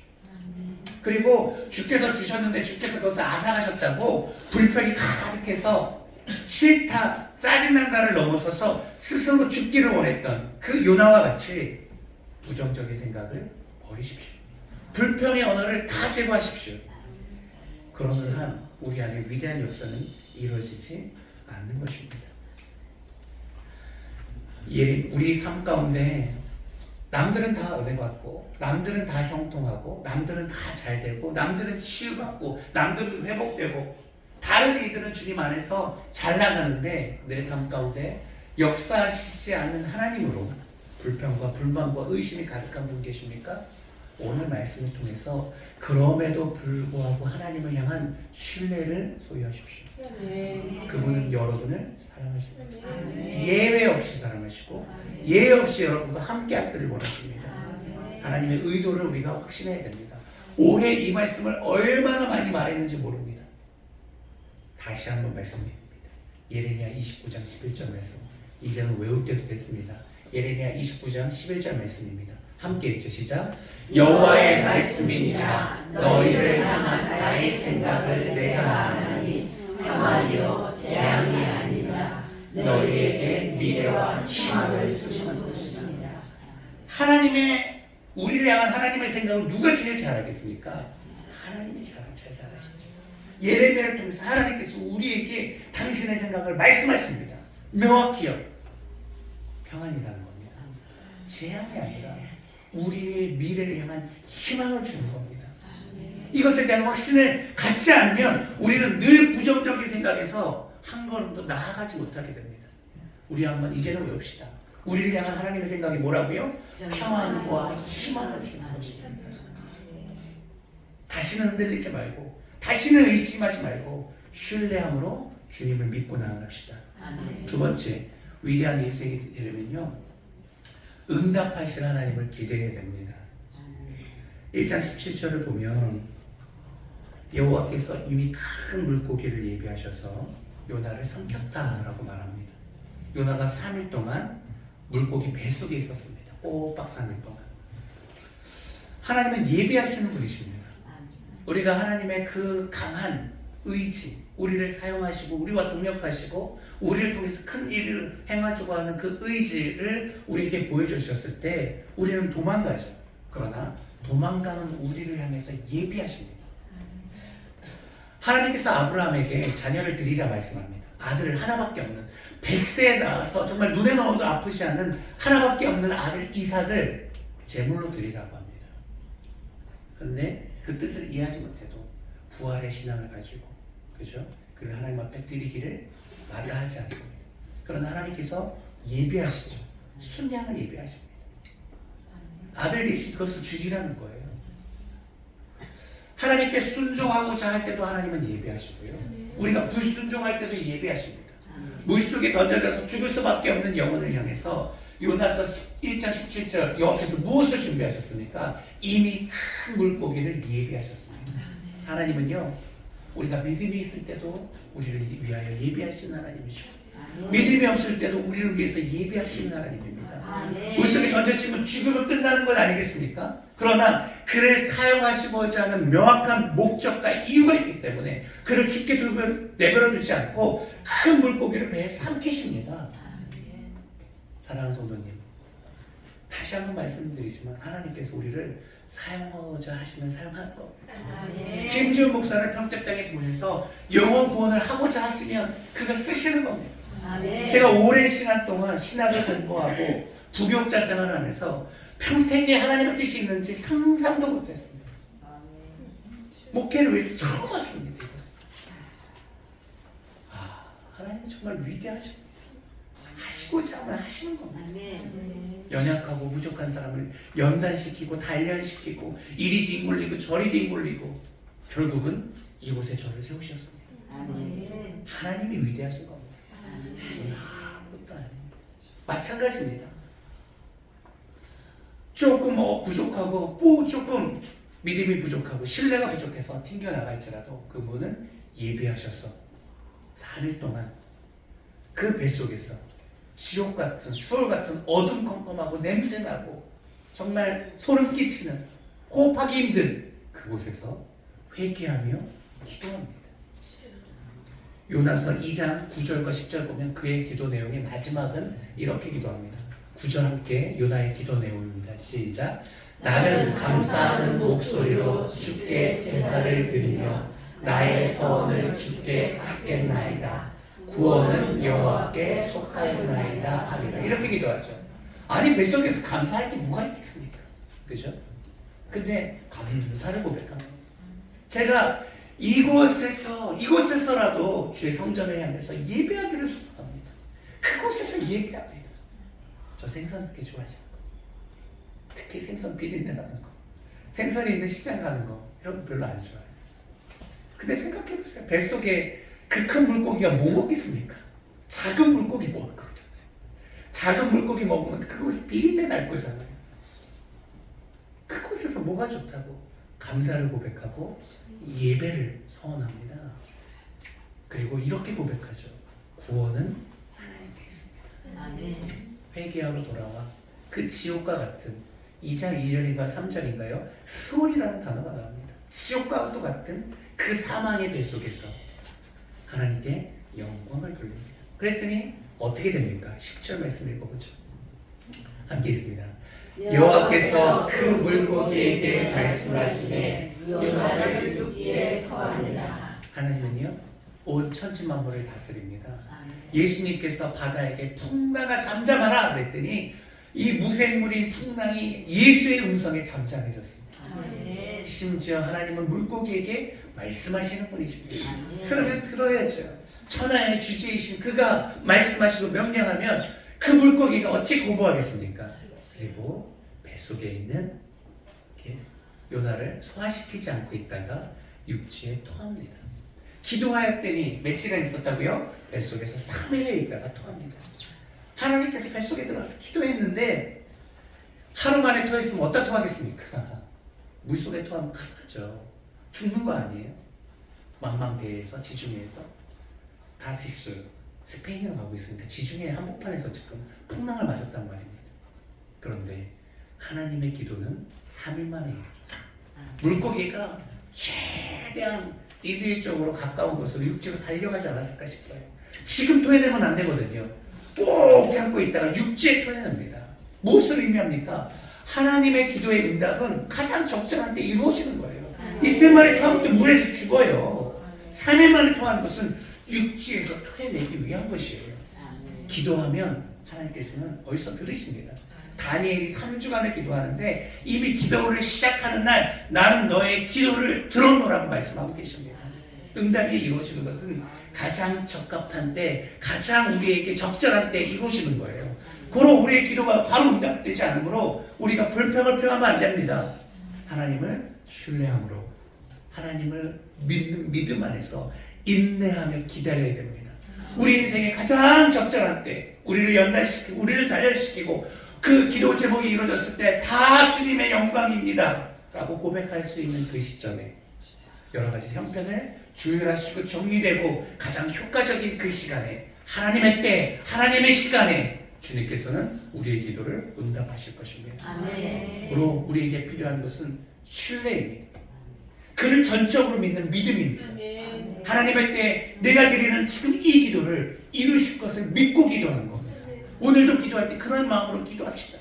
그리고 주께서 주셨는데 주께서 그것을 앗아가셨다고 불평이 가득해서 싫다, 짜증난다를 넘어서서 스스로 죽기를 원했던 그 요나와 같이 부정적인 생각을 버리십시오. 불평의 언어를 다 제거하십시오. 그러는 한 우리 안에 위대한 역사는 이루어지지 않는 것입니다. 우리 삶 가운데 남들은 다 은혜 받고 남들은 다 형통하고 남들은 다 잘되고 남들은 치유받고 남들은 회복되고 다른 이들은 주님 안에서 잘 나가는데 내 삶 가운데 역사하시지 않는 하나님으로 불평과 불만과 의심이 가득한 분 계십니까? 오늘 말씀을 통해서 그럼에도 불구하고 하나님을 향한 신뢰를 소유하십시오. 그분은 여러분을 사랑하십니다. 예외 없이 사랑하시고 예외 없이 여러분과 함께 하기를 원하십니다. 하나님의 의도를 우리가 확신해야 됩니다. 올해 이 말씀을 얼마나 많이 말했는지 모릅니다. 다시 한번 말씀드립니다. 예레미야 29장 11절 말씀. 이제는 외울 때도 됐습니다. 예레미야 29장 11절 말씀입니다. 함께 읽죠. 시작. 여호와의 말씀이니라 너희를 향한 나의 생각을 내가 아나니 평안이요 재앙이 아니라 너희에게 미래와 희망을 주시는 것입니다. 우리를 향한 하나님의 생각을 누가 제일 잘 알겠습니까? 하나님이 잘 아시죠. 예레미야를 통해서 하나님께서 우리에게 당신의 생각을 말씀하십니다. 명확히요. 평안이라는 겁니다. 재앙이 아니라 우리의 미래를 향한 희망을 주는 겁니다. 이것에 대한 확신을 갖지 않으면 우리는 늘 부정적인 생각에서 한 걸음도 나아가지 못하게 됩니다. 우리 한번 이제는 외웁시다. 우리를 향한 하나님의 생각이 뭐라고요? 평안과 희망을 주는 것입니다. 다시는 흔들리지 말고 다시는 의심하지 말고 신뢰함으로 주님을 믿고 나아갑시다. 두 번째, 위대한 인생이 되려면요 응답하실 하나님을 기대해야 됩니다. 1장 17절을 보면 여호와께서 이미 큰 물고기를 예비하셔서 요나를 삼켰다라고 말합니다. 요나가 3일 동안 물고기 뱃속에 있었습니다. 꼬박 3일 동안. 하나님은 예비하시는 분이십니다. 우리가 하나님의 그 강한 의지, 우리를 사용하시고 우리와 동역하시고 우리를 통해서 큰 일을 행하려고 하는 그 의지를 우리에게 보여주셨을 때 우리는 도망가죠. 그러나 도망가는 우리를 향해서 예비하십니다. 하나님께서 아브라함에게 자녀를 드리라 말씀합니다. 아들 하나밖에 없는 100세에 나와서 정말 눈에 넣어도 아프지 않는 하나밖에 없는 아들 이삭을 제물로 드리라고 합니다. 그런데 그 뜻을 이해하지 못해도 부활의 신앙을 가지고 그죠? 그를 하나님 앞에 드리기를 마다하지 않습니다. 그러나 하나님께서 예비하시죠. 순양을 예비하십니다. 아들 대신 그것을 죽이라는 거예요. 하나님께 순종하고자 할 때도 하나님은 예비하시고요. 우리가 불순종할 때도 예비하십니다. 물속에 던져져서 죽을 수밖에 없는 영혼을 향해서 요나서 1장 17절 여호와께서 무엇을 준비하셨습니까? 이미 큰 물고기를 예비하셨습니다. 하나님은요, 우리가 믿음이 있을 때도 우리를 위하여 예비하시는 하나님이시고 믿음이 없을 때도 우리를 위해서 예비하시는 하나님입니다. 물속에 던져지면 죽음은 끝나는 건 아니겠습니까? 그러나 그를 사용하시고자 하는 명확한 목적과 이유가 있기 때문에 그를 죽게 내버려 두지 않고 큰 물고기를 배에 삼키십니다. 사랑하는 성도님, 다시 한번 말씀드리지만 하나님께서 우리를 사용하고자 하시면 사용하는 겁니다. 김지훈 목사를 평택 땅에 보내서 영혼 구원을 하고자 하시면 그가 쓰시는 겁니다. 제가 오랜 시간 동안 신학을 공부하고 부교육자 생활하면서 평택에 하나님의 뜻이 있는지 상상도 못했습니다. 목회를 위해서 처음 왔습니다. 하나님은 정말 위대하십니다. 하시고자 하면 하시는 겁니다. 연약하고 부족한 사람을 연단시키고 단련시키고 이리 뒹굴리고 저리 뒹굴리고 결국은 이곳에 저를 세우셨습니다. 하나님이 위대하신 겁니다. 저는 아무것도 아닙니다. 마찬가지입니다. 조금 부족하고 조금 믿음이 부족하고 신뢰가 부족해서 튕겨나갈지라도 그분은 예비하셔서 3일 동안 그 뱃속에서 지옥 같은 수월 같은 어둠컴컴하고 냄새나고 정말 소름 끼치는 호흡하기 힘든 그곳에서 회개하며 기도합니다. 요나서 2장 9절과 10절 보면 그의 기도 내용의 마지막은 이렇게 기도합니다. 9절 함께 요나의 기도 내용입니다. 시작. 나는 감사하는 목소리로 주께 제사를 드리며 나의 서원을 주께 갚겠나이다. 구원은 여호와께 속하였나이다 하리라. 이렇게 기도하죠. 아니 뱃속에서 감사할 게 뭐가 있겠습니까? 그죠? 근데 감사를 고백합니다. 제가 이곳에서라도 주의 성전을 향해서 예배하기를 소망합니다. 그곳에서 예배합니다. 저 생선 그렇게 좋아하지 않고 특히 생선 비린내 나는 거, 생선이 있는 시장 가는 거 이런 거 별로 안 좋아해요. 근데 생각해보세요. 뱃속에 그 큰 물고기가 뭐 먹겠습니까? 작은 물고기 먹을 거잖아요. 작은 물고기 먹으면 그곳에 비린내 날 거잖아요. 그곳에서 뭐가 좋다고? 감사를 고백하고 예배를 서원합니다. 그리고 이렇게 고백하죠. 구원은 하나님께 있습니다. 아멘. 회개하러 돌아와 그 지옥과 같은 2장 2절인가 3절인가요? 수월이라는 단어가 나옵니다. 지옥과 같은 그 사망의 뱃속에서 하나님께 영광을 돌립니다. 그랬더니 어떻게 됩니까? 10절 말씀 읽어보죠. 함께 있습니다. 여호와께서 그 물고기에게 말씀하시되 요나를 육지에 터하니라. 하나님은요 온 천지만물을 다스립니다. 예수님께서 바다에게 풍랑아 잠잠하라 그랬더니 이 무생물인 풍랑이 예수의 음성에 잠잠해졌습니다. 심지어 하나님은 물고기에게 말씀하시는 분이십니다. 그러면 들어야죠. 천하의 주제이신 그가 말씀하시고 명령하면 그 물고기가 어찌 거부하겠습니까? 그리고 뱃속에 있는 요나를 소화시키지 않고 있다가 육지에 토합니다. 기도하였더니 며칠간 있었다고요? 뱃속에서 3일에 있다가 토합니다. 하나님께서 뱃속에 들어가서 기도했는데 하루 만에 토했으면 어디다 토하겠습니까? 물속에 토하면 큰일 나죠. 죽는 거 아니에요? 망망대해에서 지중해에서 다시스 스페인으로 가고 있으니까 지중해 한복판에서 지금 풍랑을 맞았단 말입니다. 그런데 하나님의 기도는 3일 만에 이루어졌어요. 물고기가 최대한 니느웨 쪽으로 가까운 곳으로 육지로 달려가지 않았을까 싶어요. 지금 토해내면 안 되거든요. 꼭 참고 있다가 육지에 토해냅니다. 무엇을 의미합니까? 하나님의 기도의 응답은 가장 적절한 때 이루어지는 거예요. 이틀 만에 토한 것도 물에서 죽어요. 3일 만에 토한 것은 육지에서 토해내기 위한 것이에요. 기도하면 하나님께서는 어디서 들으십니다. 다니엘이 3주간을 기도하는데 이미 기도를 시작하는 날 나는 너의 기도를 들었노라고 말씀하고 계십니다. 응답이 이루어지는 것은 가장 적합한 때, 가장 우리에게 적절한 때 이루어지는 거예요. 그로 우리의 기도가 바로 응답되지 않으므로 우리가 불평을 표하면 안 됩니다. 하나님을 신뢰함으로, 하나님을 믿는 믿음 안에서 인내하며 기다려야 됩니다. 우리 인생의 가장 적절한 때, 우리를 연단시키고 우리를 단련시키고 그 기도 제목이 이루어졌을 때 다 주님의 영광입니다 라고 고백할 수 있는 그 시점에 여러 가지 형편을 조율하시고 정리되고 가장 효과적인 그 시간에, 하나님의 때, 하나님의 시간에 주님께서는 우리의 기도를 응답하실 것입니다. 아멘. 그리고 우리에게 필요한 것은 신뢰입니다. 그를 전적으로 믿는 믿음입니다. 하나님의 때 내가 드리는 지금 이 기도를 이루실 것을 믿고 기도하는 겁니다. 오늘도 기도할 때 그런 마음으로 기도합시다.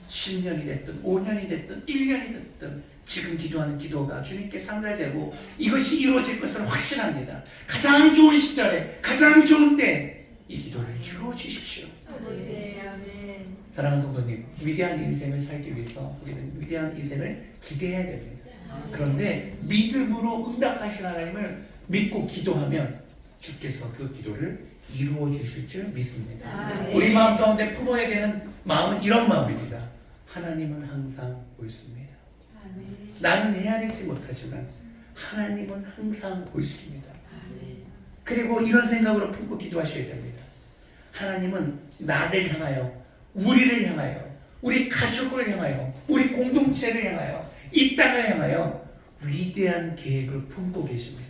10년이 됐든 5년이 됐든 1년이 됐든 지금 기도하는 기도가 주님께 상달되고 이것이 이루어질 것을 확신합니다. 가장 좋은 시절에 가장 좋은 때 이 기도를 이루어 주십시오. 사랑하는 성도님, 위대한 인생을 살기 위해서 우리는 위대한 인생을 기대해야 됩니다. 그런데 믿음으로 응답하신 하나님을 믿고 기도하면 주께서 그 기도를 이루어 주실 줄 믿습니다. 우리 마음 가운데 품어야 되는 마음은 이런 마음입니다. 하나님은 항상 보이십니다. 나는 헤아리지 못하지만 하나님은 항상 보이십니다. 그리고 이런 생각으로 품고 기도하셔야 됩니다. 하나님은 나를 향하여, 우리를 향하여, 우리 가족을 향하여, 우리 공동체를 향하여, 이 땅을 향하여 위대한 계획을 품고 계십니다.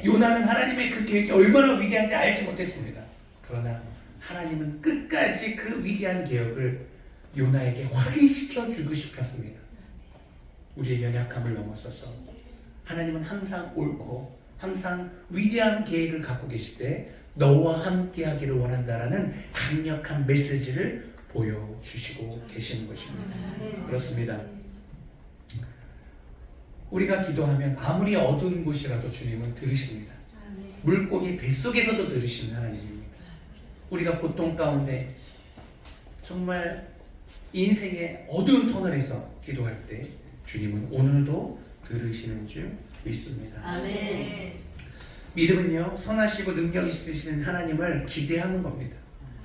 요나는 하나님의 그 계획이 얼마나 위대한지 알지 못했습니다. 그러나 하나님은 끝까지 그 위대한 계획을 요나에게 확인시켜 주고 싶었습니다. 우리의 연약함을 넘어서서 하나님은 항상 옳고 항상 위대한 계획을 갖고 계실 때 너와 함께 하기를 원한다라는 강력한 메시지를 보여주시고 계시는 것입니다. 그렇습니다. 우리가 기도하면 아무리 어두운 곳이라도 주님은 들으십니다. 물고기 뱃속에서도 들으시는 하나님입니다. 우리가 고통 가운데 정말 인생의 어두운 터널에서 기도할 때 주님은 오늘도 들으시는 줄 믿습니다. 아멘. 믿음은요, 선하시고 능력 있으신 하나님을 기대하는 겁니다.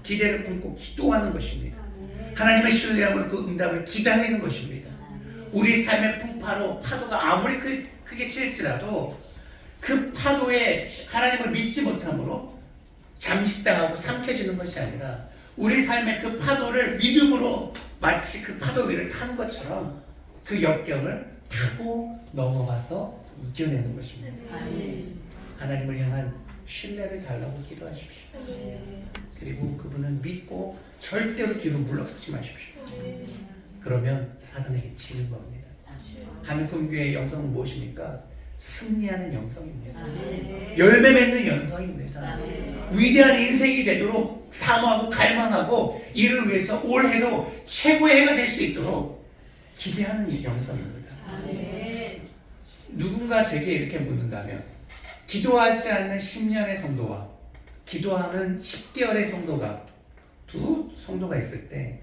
기대를 품고 기도하는 것입니다. 하나님의 신뢰함으로 그 응답을 기다리는 것입니다. 우리 삶의 파도가 아무리 크게 칠지라도 그 파도에 하나님을 믿지 못함으로 잠식당하고 삼켜지는 것이 아니라 우리 삶의 그 파도를 믿음으로 마치 그 파도 위를 타는 것처럼 그 역경을 타고 넘어가서 이겨내는 것입니다. 아멘. 하나님을 향한 신뢰를 달라고 기도하십시오. 그리고 그분을 믿고 절대로 뒤로 물러서지 마십시오. 그러면 사단에게 지는 겁니다. 한국교회의 영성은 무엇입니까? 승리하는 영성입니다. 아멘. 열매 맺는 영성입니다. 아멘. 위대한 인생이 되도록 사모하고 갈망하고 이를 위해서 올해도 최고의 해가 될 수 있도록 기대하는 영성입니다. 아멘. 누군가 제게 이렇게 묻는다면 기도하지 않는 10년의 성도와 기도하는 10개월의 성도가 두 성도가 있을 때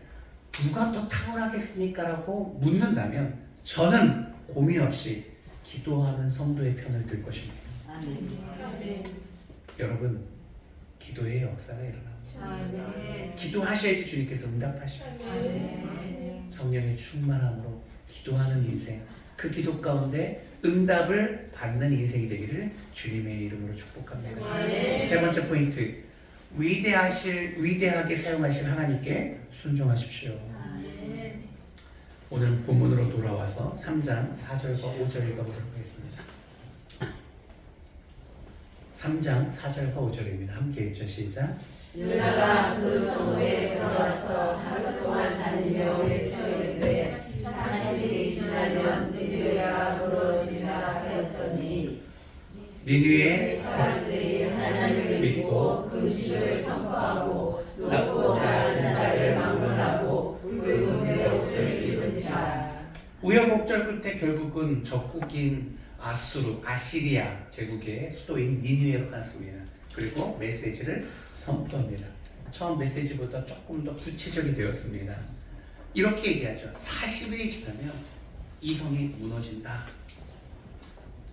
누가 더 탁월하겠습니까? 라고 묻는다면 저는 고민 없이 기도하는 성도의 편을 들 것입니다. 아멘. 여러분, 기도의 역사가 일어납니다. 아멘. 기도하셔야지 주님께서 응답하십니다. 아멘. 성령의 충만함으로 기도하는 인생, 그 기도 가운데 응답을 받는 인생이 되기를 주님의 이름으로 축복합니다. 아멘. 세 번째 포인트, 위대하게 사용하실 하나님께 순종하십시오. 아멘. 오늘 본문으로 돌아와서 3장 4절과 5절 읽어보도록 하겠습니다. 3장 4절과 5절입니다. 함께 읽죠. 시작. 유다가 그 성읍에 들어와서 하루 동안 다니며 외치되 40일이 지나면 니느웨가 무너지리라 하였더니 니느웨 사람들이 하나님을 믿고 금식을 선포하고 높고 낮은 자를 막론하고 붉은 벼 우여곡절 끝에 결국은 적국인 아시리아 제국의 수도인 니느웨로 갔습니다. 그리고 메시지를 선포합니다. 처음 메시지보다 조금 더 구체적이 되었습니다. 이렇게 얘기하죠. 40일이 지나면 이 성이 무너진다.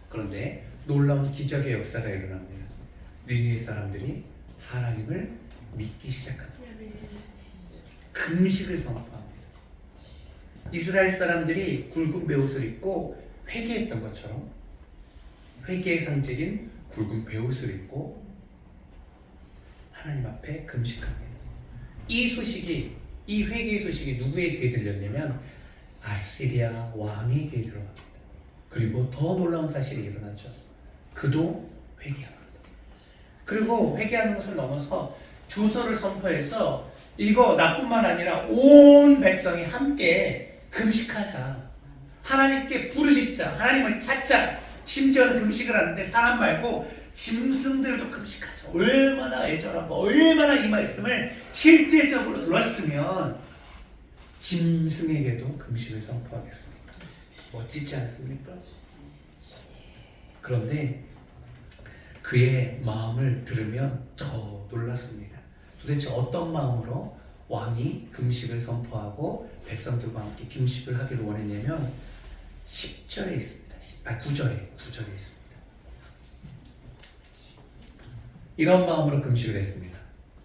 그런데 놀라운 기적의 역사가 일어납니다. 니느웨 사람들이 하나님을 믿기 시작합니다. 금식을 선포합니다. 이스라엘 사람들이 굵은 베옷을 입고 회개했던 것처럼 회개의 상징인 굵은 베옷을 입고 하나님 앞에 금식합니다. 이 회개의 소식이 누구의 귀에 들렸냐면 아시리아 왕의 귀에 들어갑니다. 그리고 더 놀라운 사실이 일어나죠. 그도 회개합니다. 그리고 회개하는 것을 넘어서 조서를 선포해서 이거 나뿐만 아니라 온 백성이 함께 금식하자. 하나님께 부르짖자. 하나님을 찾자. 심지어는 금식을 하는데 사람 말고 짐승들도 금식하자. 얼마나 애절하고 얼마나 이 말씀을 실제적으로 들었으면 짐승에게도 금식을 선포하겠습니까? 멋지지 않습니까? 그런데 그의 마음을 들으면 더 놀랐습니다. 도대체 어떤 마음으로 왕이 금식을 선포하고 백성들과 함께 금식을 하기를 원했냐면 10절에 있습니다. 9절에 있습니다. 이런 마음으로 금식을 했습니다.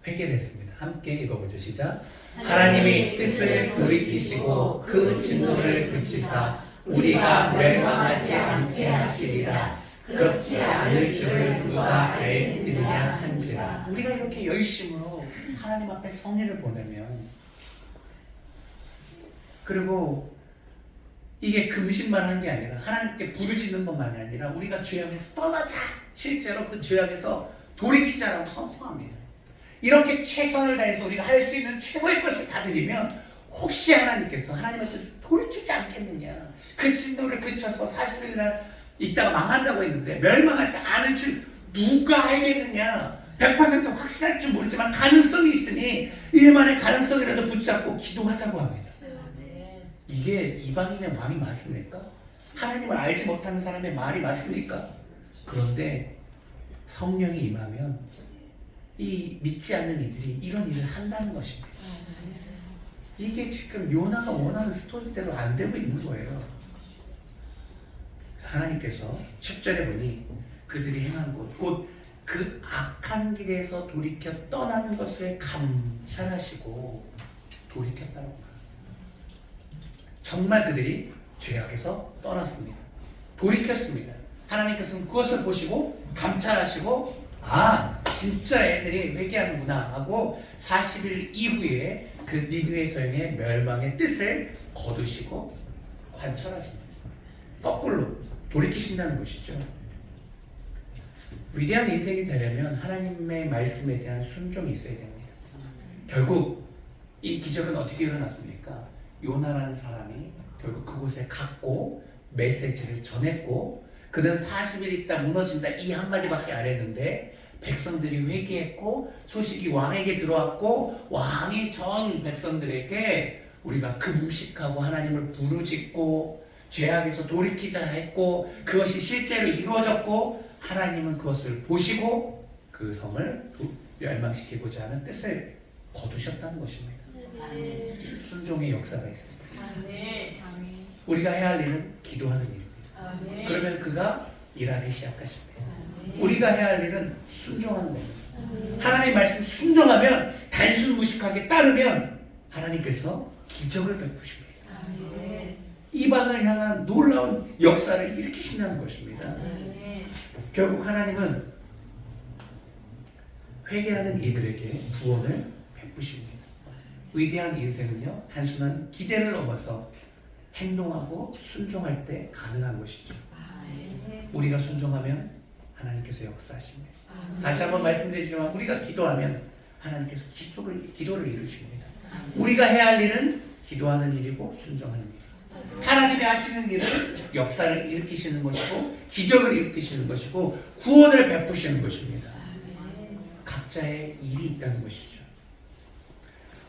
회개를 했습니다. 함께 읽어보죠. 시작. 하나님이 뜻을 돌이키시고 그 진노를 그치사 우리가 멸망하지 않게 하시리라. 그렇지 않을 줄을 누가 알겠느냐 한지라. 우리가 이렇게 열심으로 하나님 앞에 성의를 보내면, 그리고 이게 금식만 한 게 아니라 하나님께 부르짖는 것만이 아니라 우리가 죄악에서 떠나자, 실제로 그 죄악에서 돌이키자라고 선포합니다. 이렇게 최선을 다해서 우리가 할 수 있는 최고의 것을 다 드리면 혹시 하나님께서 하나님의 뜻을 돌이키지 않겠느냐. 그 진노를 그쳐서 40일 날 있다가 망한다고 했는데 멸망하지 않을 줄 누가 알겠느냐. 100% 확실할 줄 모르지만 가능성이 있으니 일만의 가능성이라도 붙잡고 기도하자고 합니다. 이게 이방인의 마음이 맞습니까? 하나님을 알지 못하는 사람의 말이 맞습니까? 그런데 성령이 임하면 이 믿지 않는 이들이 이런 일을 한다는 것입니다. 이게 지금 요나가 원하는 스토리대로 안 되고 있는 거예요. 하나님께서 10절에 보니 그들이 행한 곧 그 악한 길에서 돌이켜 떠나는 것을 감찰하시고 돌이켰다고 합니다. 정말 그들이 죄악에서 떠났습니다. 돌이켰습니다. 하나님께서는 그것을 보시고 감찰하시고 진짜 애들이 회개하는구나 하고 40일 이후에 그 니느웨 성의 멸망의 뜻을 거두시고 관철하십니다. 거꾸로 돌이키신다는 것이죠. 위대한 인생이 되려면 하나님의 말씀에 대한 순종이 있어야 됩니다. 결국 이 기적은 어떻게 일어났습니까? 요나라는 사람이 결국 그곳에 갔고 메시지를 전했고 그는 40일 있다 무너진다 이 한마디밖에 안 했는데 백성들이 회개했고 소식이 왕에게 들어왔고 왕이 전 백성들에게 우리가 금식하고 하나님을 부르짖고 죄악에서 돌이키자 했고 그것이 실제로 이루어졌고 하나님은 그것을 보시고 그 성을 멸망시키고자 하는 뜻을 거두셨다는 것입니다. 순종의 역사가 있습니다. 우리가 해야 할 일은 기도하는 일입니다. 그러면 그가 일하기 시작하십니다. 우리가 해야 할 일은 순종하는 겁니다. 하나님 말씀 순종하면 단순 무식하게 따르면 하나님께서 기적을 베푸십니다. 이방을 향한 놀라운 역사를 일으키신다는 것입니다. 결국 하나님은 회개하는 이들에게 구원을 베푸십니다. 위대한 인생은요 단순한 기대를 넘어서 행동하고 순종할 때 가능한 것이죠. 우리가 순종하면 하나님께서 역사하십니다. 다시 한번 말씀드리지만 우리가 기도하면 하나님께서 기도를 이루십니다. 우리가 해야 할 일은 기도하는 일이고 순종하는 일. 하나님이 하시는 일은 역사를 일으키시는 것이고 기적을 일으키시는 것이고 구원을 베푸시는 것입니다. 각자의 일이 있다는 것이죠.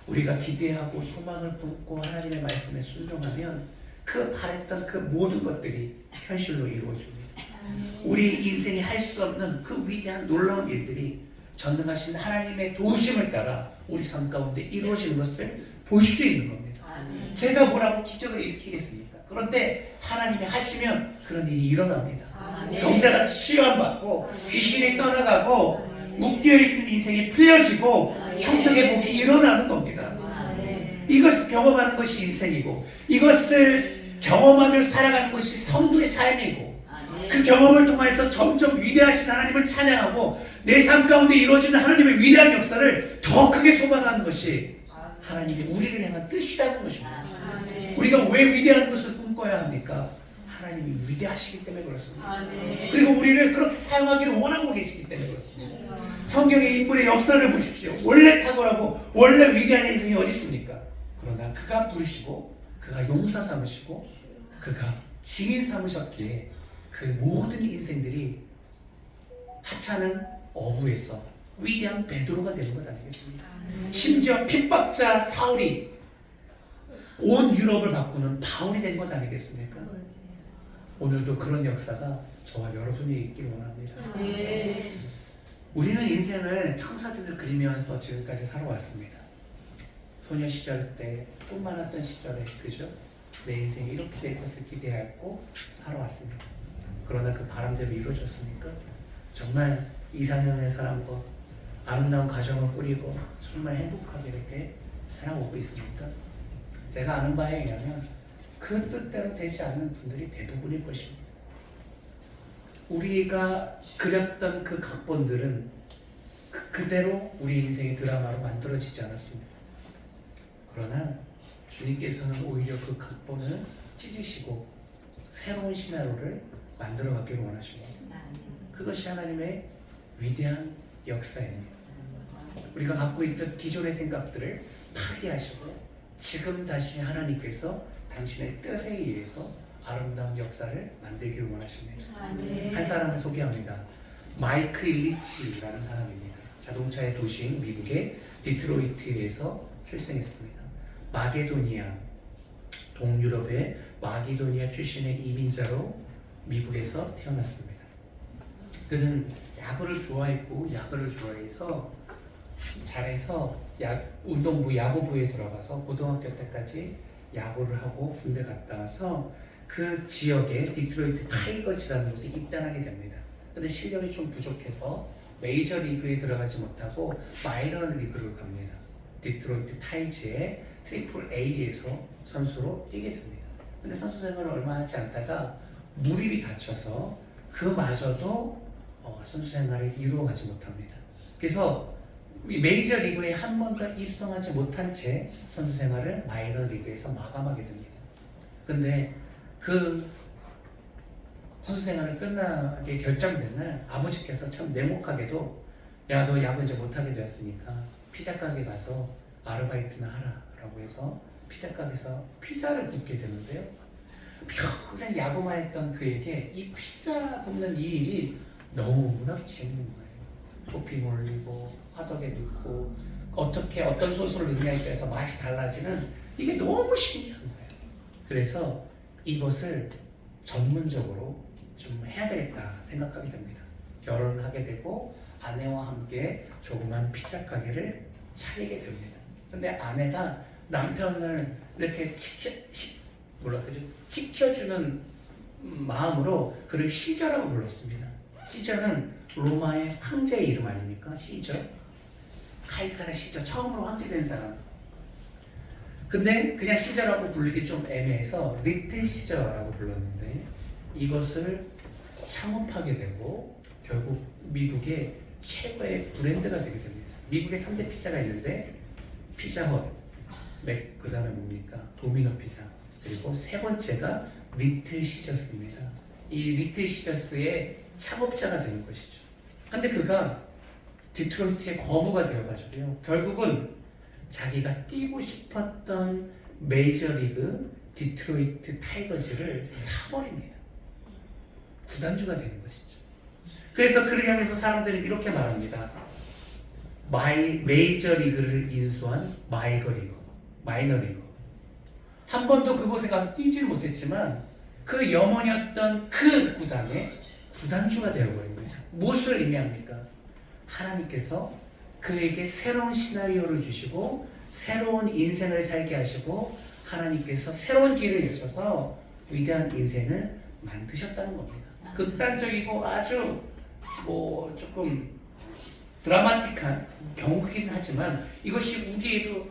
우리가 기대하고 소망을 품고 하나님의 말씀에 순종하면 그 바랬던 그 모든 것들이 현실로 이루어집니다. 우리 인생이 할 수 없는 그 위대한 놀라운 일들이 전능하신 하나님의 도우심을 따라 우리 삶 가운데 이루어지는 것을 볼 수 있는 겁니다. 제가 뭐라고 기적을 일으키겠습니까? 그런데 하나님이 하시면 그런 일이 일어납니다. 병자가 치유받고 귀신이 떠나가고 묶여있는 인생이 풀려지고 형통의 복이 일어나는 겁니다. 이것을 경험하는 것이 인생이고 이것을 경험하며 살아가는 것이 성도의 삶이고 그 경험을 통해서 점점 위대하신 하나님을 찬양하고 내 삶 가운데 이루어지는 하나님의 위대한 역사를 더 크게 소망하는 것이 하나님이 우리를 향한 뜻이라는 것입니다. 우리가 왜 위대한 것을 꿈꿔야 합니까? 하나님이 위대하시기 때문에 그렇습니다. 그리고 우리를 그렇게 사용하기를 원하고 계시기 때문에 그렇습니다. 성경의 인물의 역사를 보십시오. 원래 탁월하고 원래 위대한 인생이 어디 있습니까? 그러나 그가 부르시고 그가 용사 삼으시고 그가 증인 삼으셨기에 그 모든 인생들이 하찮은 어부에서 위대한 베드로가 되는 것 아니겠습니까? 심지어 핍박자 사울이 온 유럽을 바꾸는 바울이 된 것 아니겠습니까? 오늘도 그런 역사가 저와 여러분이 있길 원합니다. 우리는 인생을 청사진을 그리면서 지금까지 살아왔습니다. 소녀 시절 때 꿈 많았던 시절에 그죠? 내 인생이 이렇게 될 것을 기대하고 살아왔습니다. 그러나 그 바람대로 이루어졌습니까? 정말 2, 4년의 사람과 아름다운 가정을 꾸리고 정말 행복하게 이렇게 살아오고 있습니까? 제가 아는 바에 의하면 그 뜻대로 되지 않는 분들이 대부분일 것입니다. 우리가 그렸던 그 각본들은 그대로 우리 인생의 드라마로 만들어지지 않았습니다. 그러나 주님께서는 오히려 그 각본을 찢으시고 새로운 시나리오를 만들어가기를 원하십니다. 그것이 하나님의 위대한 역사입니다. 우리가 갖고 있던 기존의 생각들을 파괴하시고 지금 다시 하나님께서 당신의 뜻에 의해서 아름다운 역사를 만들기를 원하십니다. 한 사람을 소개합니다. 마이크 일리치라는 사람입니다. 자동차의 도시인 미국의 디트로이트에서 출생했습니다. 마게도니아, 동유럽의 마게도니아 출신의 이민자로 미국에서 태어났습니다. 그는 야구를 좋아했고 야구를 좋아해서 잘해서 운동부 야구부에 들어가서 고등학교 때까지 야구를 하고 군대 갔다 와서 그 지역의 디트로이트 타이거즈라는 곳에 입단하게 됩니다. 근데 실력이 좀 부족해서 메이저 리그에 들어가지 못하고 마이너 리그로 갑니다. 디트로이트 타이즈의 트리플 A에서 선수로 뛰게 됩니다. 근데 선수 생활을 얼마 하지 않다가 무릎이 다쳐서 그마저도 선수 생활을 이루어가지 못합니다. 그래서 메이저 리그에 한 번도 입성하지 못한 채 선수 생활을 마이너 리그에서 마감하게 됩니다. 근데 그 선수 생활을 끝나게 결정된 날 아버지께서 참 냉혹하게도 야, 너 야구 이제 못하게 되었으니까 피자 가게 가서 아르바이트나 하라 라고 해서 피자 가게에서 피자를 굽게 되는데요. 평생 야구만 했던 그에게 이 피자 굽는 이 일이 너무나도 재밌는 거예요. 토핑 올리고 화덕에 넣고 어떻게 어떤 소스를 넣느냐에 따라서 맛이 달라지는 이게 너무 신기한 거예요. 그래서 이것을 전문적으로 좀 해야 되겠다 생각하게 됩니다. 결혼을 하게 되고 아내와 함께 조그만 피자 가게를 차리게 됩니다. 근데 아내가 남편을 이렇게 지켜주는 마음으로 그를 시저라고 불렀습니다. 시저는 로마의 황제의 이름 아닙니까? 시저. 카이사르 시저, 처음으로 황제된 사람. 근데 그냥 시저라고 부르기 좀 애매해서 리틀 시저라고 불렀는데 이것을 창업하게 되고 결국 미국의 최고의 브랜드가 되게 됩니다. 미국에 3대 피자가 있는데 피자헛, 그 다음에 뭡니까? 도미노 피자. 그리고 세 번째가 리틀 시저스입니다. 이 리틀 시저스의 창업자가 되는 것이죠. 근데 그가 디트로이트의 거부가 되어가지고요. 결국은 자기가 뛰고 싶었던 메이저리그 디트로이트 타이거즈를 사버립니다. 구단주가 되는 것이죠. 그래서 그를 향해서 사람들이 이렇게 말합니다. 메이저리그를 인수한 마이너리그. 한 번도 그곳에 가서 뛰지는 못했지만 그 염원이었던 그 구단의 구단주가 되어버린 거예요. 무엇을 의미합니까? 하나님께서 그에게 새로운 시나리오를 주시고 새로운 인생을 살게 하시고 하나님께서 새로운 길을 여셔서 위대한 인생을 만드셨다는 겁니다. 극단적이고 아주 조금 드라마틱한 경우이긴 하지만 이것이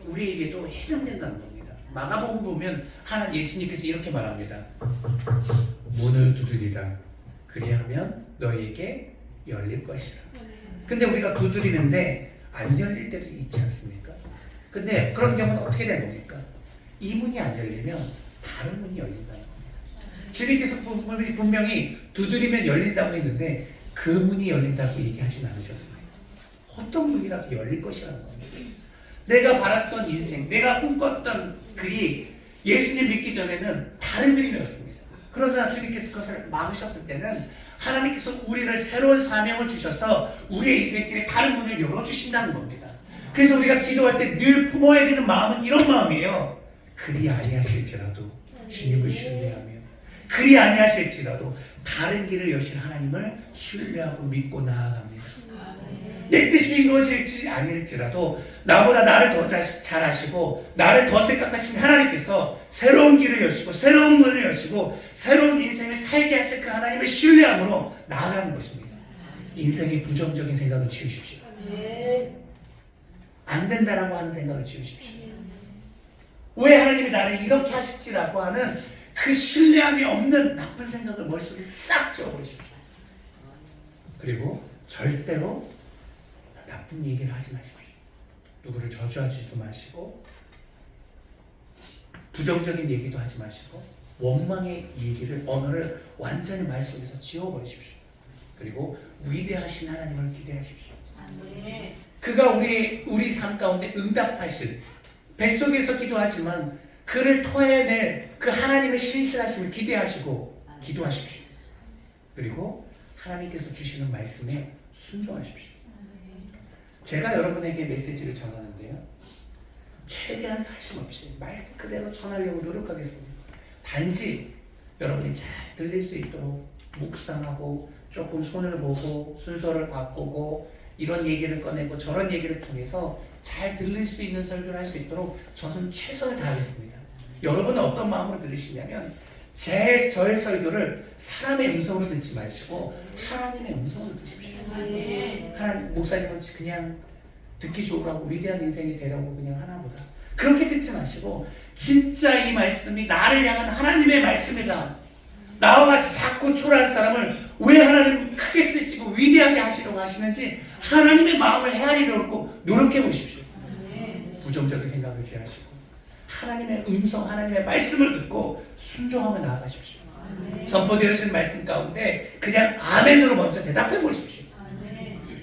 우리에게도 해당된다는 겁니다. 마가복음 보면 예수님께서 이렇게 말합니다. 문을 두드리라. 그리하면 너희에게 열릴 것이라. 근데 우리가 두드리는데 안 열릴 때도 있지 않습니까? 근데 그런 경우는 어떻게 되는 겁니까? 이 문이 안 열리면 다른 문이 열린다는 겁니다. 주님께서 분명히 두드리면 열린다고 했는데 그 문이 열린다고 얘기하진 않으셨습니다. 어떤 문이라도 열릴 것이라는 겁니다. 내가 바랐던 인생, 내가 꿈꿨던 글이 예수님 믿기 전에는 다른 그림이었습니다. 그러나 주님께서 그것을 막으셨을 때는 하나님께서 우리를 새로운 사명을 주셔서 우리의 인생길에 다른 문을 열어주신다는 겁니다. 그래서 우리가 기도할 때 늘 품어야 되는 마음은 이런 마음이에요. 그리 아니하실지라도 주님을 신뢰하며 그리 아니하실지라도 다른 길을 여신 하나님을 신뢰하고 믿고 나아갑니다. 내 뜻이 이루어질지 아닐지라도 나보다 나를 더 잘 아시고 나를 더 생각하신 하나님께서 새로운 길을 여시고 새로운 문을 여시고 새로운 인생을 살게 하실 그 하나님을 신뢰함으로 나아가는 것입니다. 인생의 부정적인 생각을 지우십시오. 안 된다라고 하는 생각을 지우십시오. 왜 하나님이 나를 이렇게 하실지라고 하는 그 신뢰함이 없는 나쁜 생각을 머릿속에 싹 지워버리십시오. 그리고 절대로 나쁜 얘기를 하지 마십시오. 누구를 저주하지도 마시고 부정적인 얘기도 하지 마시고 원망의 언어를 완전히 말속에서 지워버리십시오. 그리고 위대하신 하나님을 기대하십시오. 그가 우리 삶 가운데 응답하실 뱃속에서 기도하지만 그를 토해낼 그 하나님의 신실하심을 기대하시고 기도하십시오. 그리고 하나님께서 주시는 말씀에 순종하십시오. 제가 여러분에게 메시지를 전하는데요. 최대한 사심 없이 말씀 그대로 전하려고 노력하겠습니다. 단지 여러분이 잘 들릴 수 있도록 묵상하고 조금 손을 보고 순서를 바꾸고 이런 얘기를 꺼내고 저런 얘기를 통해서 잘 들릴 수 있는 설교를 할 수 있도록 저는 최선을 다하겠습니다. 여러분은 어떤 마음으로 들으시냐면 저의 설교를 사람의 음성으로 듣지 마시고 하나님의 음성으로 듣십시오. 하나님 목사님은 그냥 듣기 좋으라고 위대한 인생이 되려고 그냥 하나보다 그렇게 듣지 마시고 진짜 이 말씀이 나를 향한 하나님의 말씀이다. 나와 같이 작고 초라한 사람을 왜 하나님 크게 쓰시고 위대하게 하시려고 하시는지 하나님의 마음을 헤아리려고 노력해 보십시오. 부정적인 생각을 제하시고 하나님의 음성, 하나님의 말씀을 듣고 순종하며 나아가십시오. 선포되어진 말씀 가운데 그냥 아멘으로 먼저 대답해 보십시오.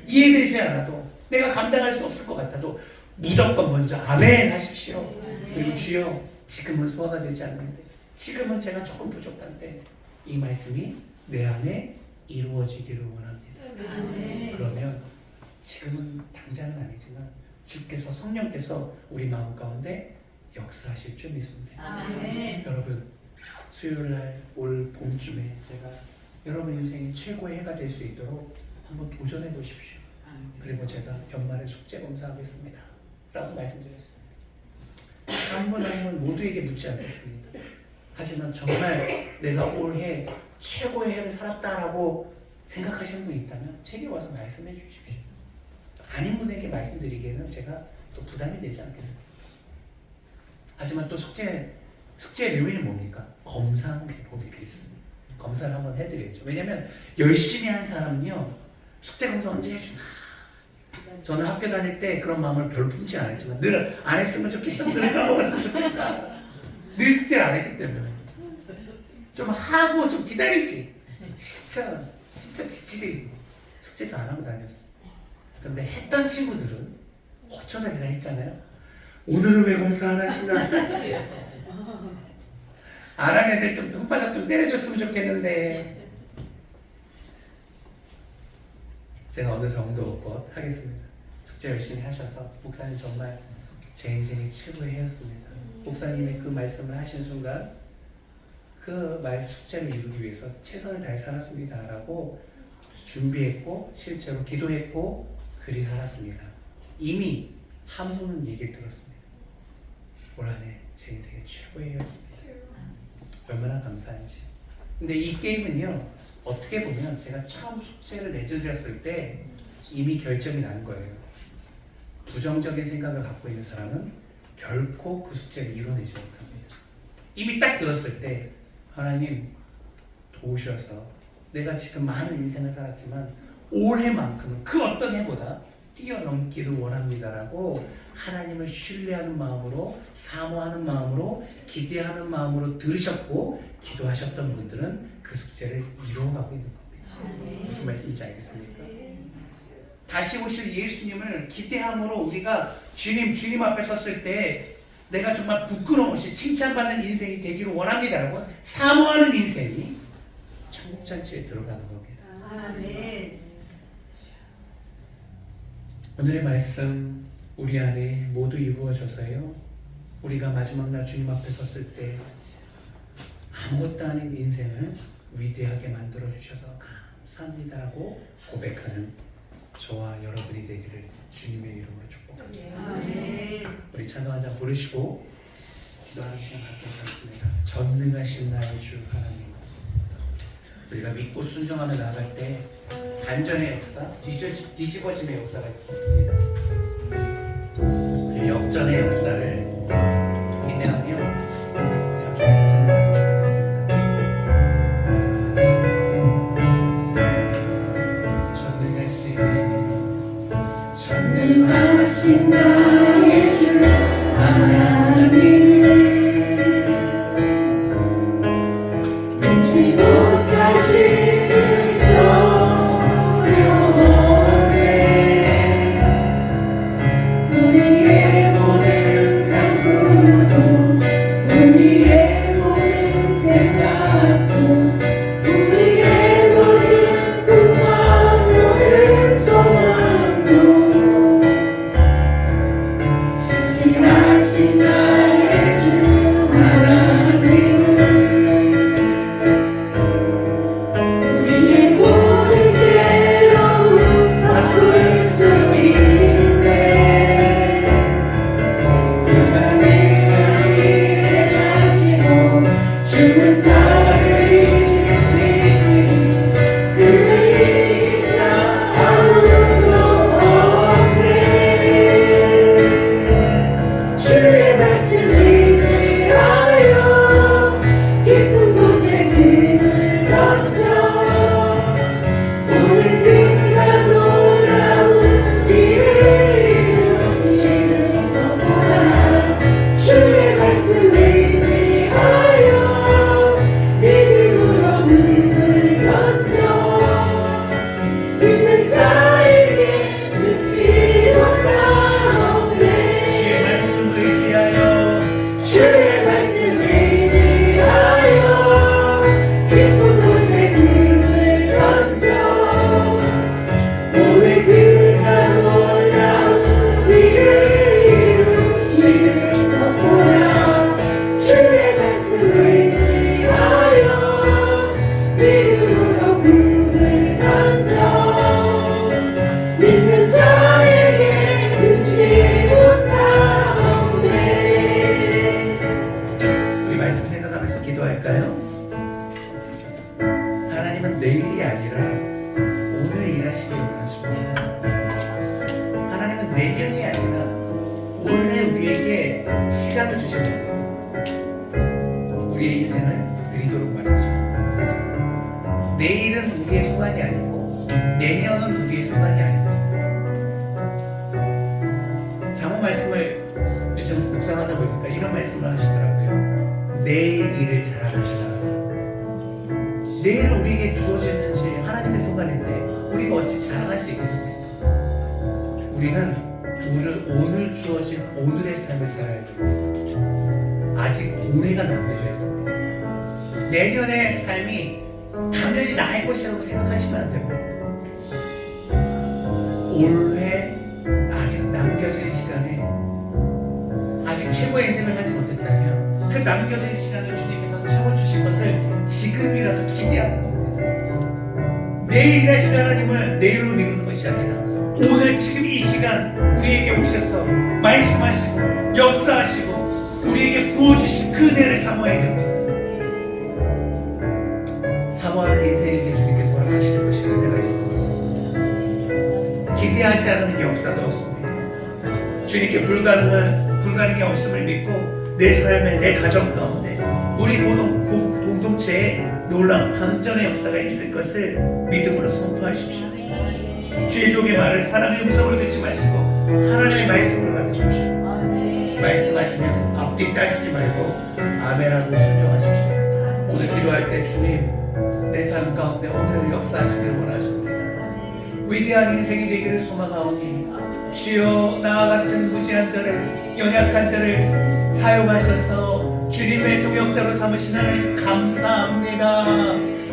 이해되지 않아도 내가 감당할 수 없을 것 같아도 무조건 먼저 아멘 하십시오. 그리고 주여 지금은 소화가 되지 않는데 지금은 제가 조금 부족한데 이 말씀이 내 안에 이루어지기를 원합니다. 그러면 지금은 당장은 아니지만 주께서 성령께서 우리 마음 가운데 역사하실 줄 믿습니다. 여러분 수요일날 올 봄쯤에 제가 여러분 인생의 최고의 해가 될 수 있도록 한번 도전해 보십시오. 그리고 제가 연말에 숙제 검사하겠습니다 라고 말씀드렸습니다. 한 분 한 분 모두에게 묻지 않겠습니다. 하지만 정말 내가 올해 최고의 해를 살았다라고 생각하시는 분이 있다면 제게 와서 말씀해 주십시오. 아닌 분에게 말씀드리기에는 제가 또 부담이 되지 않겠습니다. 하지만 또 숙제의 묘미는 뭡니까? 검사하는 방법이 있습니다. 검사를 한번 해드려야죠. 왜냐하면 열심히 한 사람은요 숙제 검사 언제 해주나. 저는 학교 다닐 때 그런 마음을 별로 품지 않았지만 늘 안 했으면 좋겠다, 늘 까먹었으면 좋겠다. 늘 숙제를 안 했기 때문에 좀 하고 좀 기다리지. 진짜 지치지. 숙제도 안 하고 다녔어. 근데 했던 친구들은 어쩌다 내가 했잖아요. 오늘은 왜 검사 안 하시나. 안 한 애들 좀 손바닥 좀 때려줬으면 좋겠는데. 제가 어느 정도 것 하겠습니다. 숙제 열심히 하셔서 목사님 정말 제 인생의 최고의 해였습니다. 목사님이 그 말씀을 하신 순간 그 말 숙제를 이루기 위해서 최선을 다해 살았습니다 라고 준비했고 실제로 기도했고 그리 살았습니다. 이미 한 분은 얘기 들었습니다. 올 한 해 제 인생의 최고의 해였습니다. 얼마나 감사한지. 근데 이 게임은요, 어떻게 보면 제가 처음 숙제를 내드렸을 때 이미 결정이 난 거예요. 부정적인 생각을 갖고 있는 사람은 결코 그 숙제를 이뤄내지 못합니다. 이미 딱 들었을 때 하나님 도우셔서 내가 지금 많은 인생을 살았지만 올해만큼은 그 어떤 해보다 뛰어넘기를 원합니다라고 하나님을 신뢰하는 마음으로, 사모하는 마음으로, 기대하는 마음으로 들으셨고 기도하셨던 분들은 그 숙제를 이루어가고 있는 겁니다. 무슨 말씀인지 알겠습니까? 다시 오실 예수님을 기대함으로 우리가 주님 앞에 섰을 때 내가 정말 부끄러움 없이 칭찬받는 인생이 되기를 원합니다라고 사모하는 인생이 천국잔치에 들어가는 겁니다. 아멘. 오늘의 말씀 우리 안에 모두 이루어져서요, 우리가 마지막 날 주님 앞에 섰을 때 아무것도 아닌 인생을 위대하게 만들어 주셔서 감사합니다라고 고백하는 저와 여러분이 되기를 주님의 이름으로 축복합니다. 아멘. 우리 찬송 한 장 부르시고 기도하는 시간 갖도록 하겠습니다. 전능하신 나의 주 하나님, 우리가 믿고 순종하며 나아갈 때 반전의 역사, 뒤집어짐의 역사가 있습니다. 그 역전의 역사를 기대하며 함께 찬양하도록 하겠습니다. 전능하신 나의 주 하나님, 능치 못하신 우리의 모든 간구도, 우리의 모든 생각도, 우리의 모든 꿈과 모든 소망도 신실하신 나의 주 하나님은 우리의 모든 괴로움 바꿀 수 있네. 죽은 자를 일으키시니 그를 이긴 자 아무도 없네. 주의 말씀 의지하여 깊은 곳에 금을 던져 오늘 그가 놀라운 일을 이루시는 것 보라. 주의 말씀 의지하여 믿음으로 금을 던져 믿는 자에게 눈치 못하 없네. 주의 말씀 의지하여, 주의 말씀 의지하여 깊은 곳에 금을 던져 오늘 그가 놀라운 일을 이루시는 것 보라. 주의 말씀 의지하여 믿음으로 금을 던져 믿는 자에게 눈치 못하 없네. 우리 말씀 생각하면서 기도할까요? 하나님은 내일이 아니라 오늘 일하시길 원하십니다. 하나님은 내년이 아니라 올해 우리에게 시간을 주십니다. 우리의 인생을 드리도록 말이죠. 내일은 우리의 소관이 아니고 내년은 우리의 소관이 아닙니다. 장호 말씀을 요즘 묵상하다 보니까 이런 말씀을 하시더라고요. 내일 일을 잘하시라. 내일은 우리에게 주어지는지 하나님의 소관인데 우리가 어찌 자랑할 수 있겠습니까? 우리는 오늘 주어진 오늘의 삶을 살아야 돼요. 아직 올해가 남겨져 있습니다. 내년의 삶이 당연히 나의 것이라고 생각하시면 안 됩니다. 올해 아직 남겨진 시간에 아직 최고의 인생을 살지 못했다면 그 남겨진 시간을 주님께서 채워주실 것을 지금이라도 기대하는 겁니다. 내일이라 시간 하나님을 내일로 미루는 것이 아니라 오늘 지금 이 시간 우리에게 오셔서 말씀하시고 역사하시고 우리에게 부어주신 그 은혜를 사모해야 됩니다. 사모하는 인생에게 주님께서 허락하시는 것이 은혜가 있습니다. 기대하지 않는 역사도 없습니다. 주님께 불가능이 없음을 믿고 내 삶에 내 가정 가운데 우리 공동체에 놀라운 반전의 역사가 있을 것을 믿음으로 선포하십시오. 주의 종의 말을 사람의 음성으로 듣지 마시고 하나님의 말씀으로 받으십시오. 말씀하시면 앞뒤 따지지 말고 아멘하고 순종하십시오. 오늘 기도할 때 주님 내 삶 가운데 오늘 역사하시기를 원하십니다. 위대한 인생이 되기를 소망하오니 주여 나와 같은 무지한 자를 연약한 자를 사용하셔서 주님의 동역자로 삼으신 하나님 감사합니다.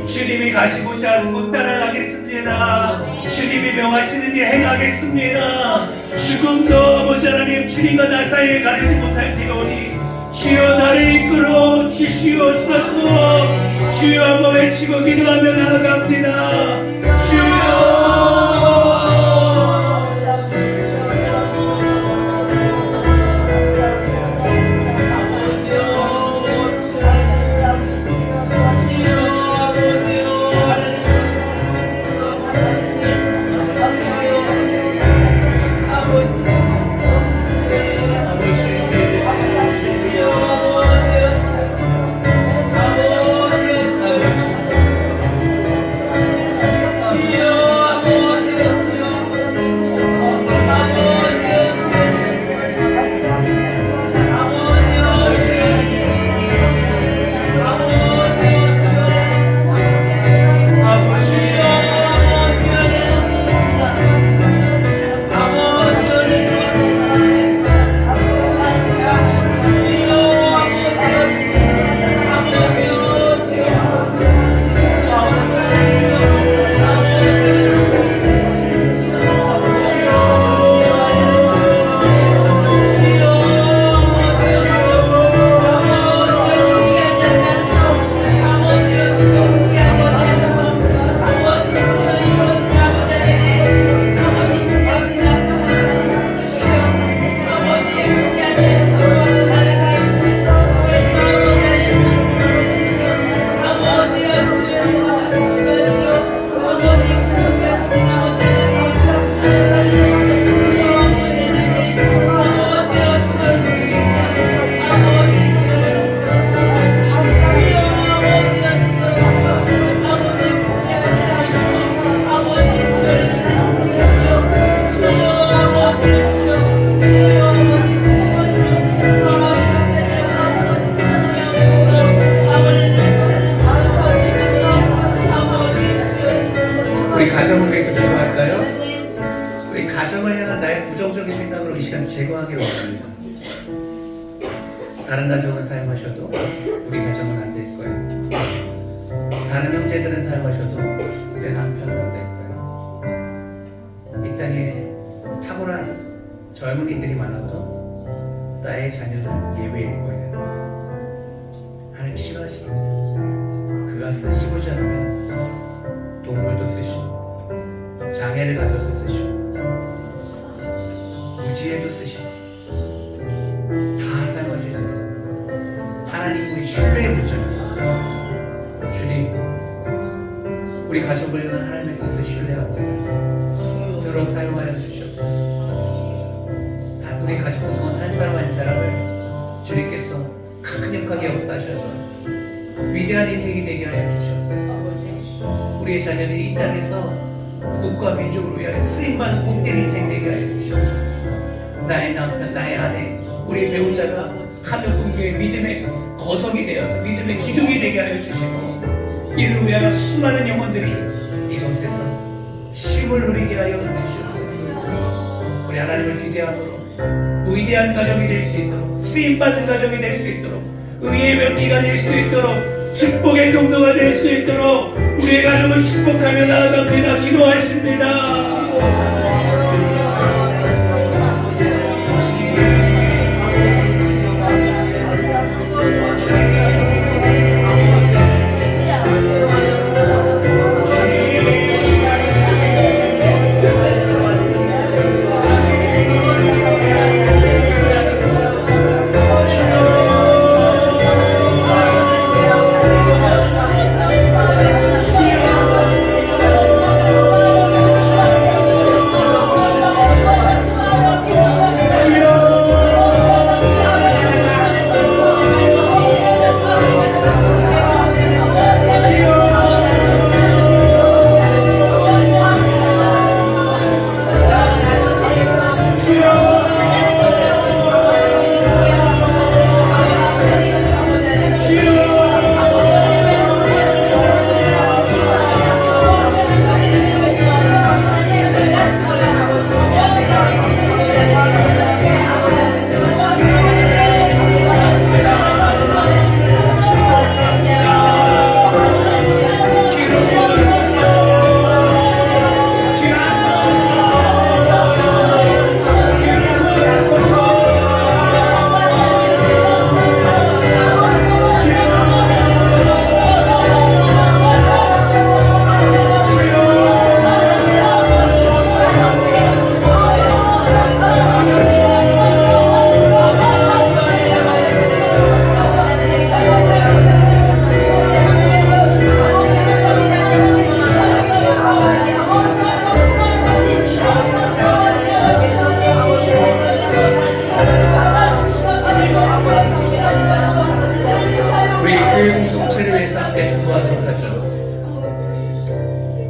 주님이 가시고자 못 따라가겠습니다. 주님이 명하시는 일 행하겠습니다. 죽음도 아버지 하나님 주님과 나 사이를 가리지 못할지오니 주여 나를 이끌어 주시옵소서. 주여 한번 외치고 기도하며 나아갑니다. 주여 우리 가정을 위해서 기도할까요? 우리 가정을 향한 나의 부정적인 생각으로 이 시간 제거하기를 원합니다. 다른 가정을 사용하셔도 우리 가정은 안 될 거예요. 다른 형제들은 사용하셔도 내 남편은 안 될 거예요. 이 땅에 탁월한 젊은이들이 많아도 나의 자녀는 예외일 거예요. 하나님 싫어하십니다. 그가 쓰시고자 하면 동물도 쓰시고 장애를 가져서 쓰시고 무지에도 쓰시고 다 사용하실 수 있어요. 하나님의 신뢰의 문제입니다. 주님 우리 가족을 위한 하나님의 뜻을 신뢰하고 들어 사용하여 주시옵소서. 우리 가족 구성원 한 사람 한 사람을 주님께서 강력하게 역사하셔서 위대한 인생이 되게 하여 주시옵소서. 우리의 자녀들이 이 땅에서 국가 민족을 위하여 쓰임받는 복된 인생 되게 하여 주시옵소서. 나의 남편, 나의 아내, 우리 배우자가 하늘 공교의 믿음의 거성이 되어서 믿음의 기둥이 되게 하여 주시고 이를 위하여 수많은 영혼들이 이곳에서 쉼을 누리게 하여 주시옵소서. 우리 하나님을 기대함으로 위대한 가정이 될 수 있도록 쓰임받는 가정이 될 수 있도록 의의 명리가 될 수 있도록 축복의 통로가 될 수 있도록 우리의 가정을 축복하며 나아갑니다. 기도하십니다.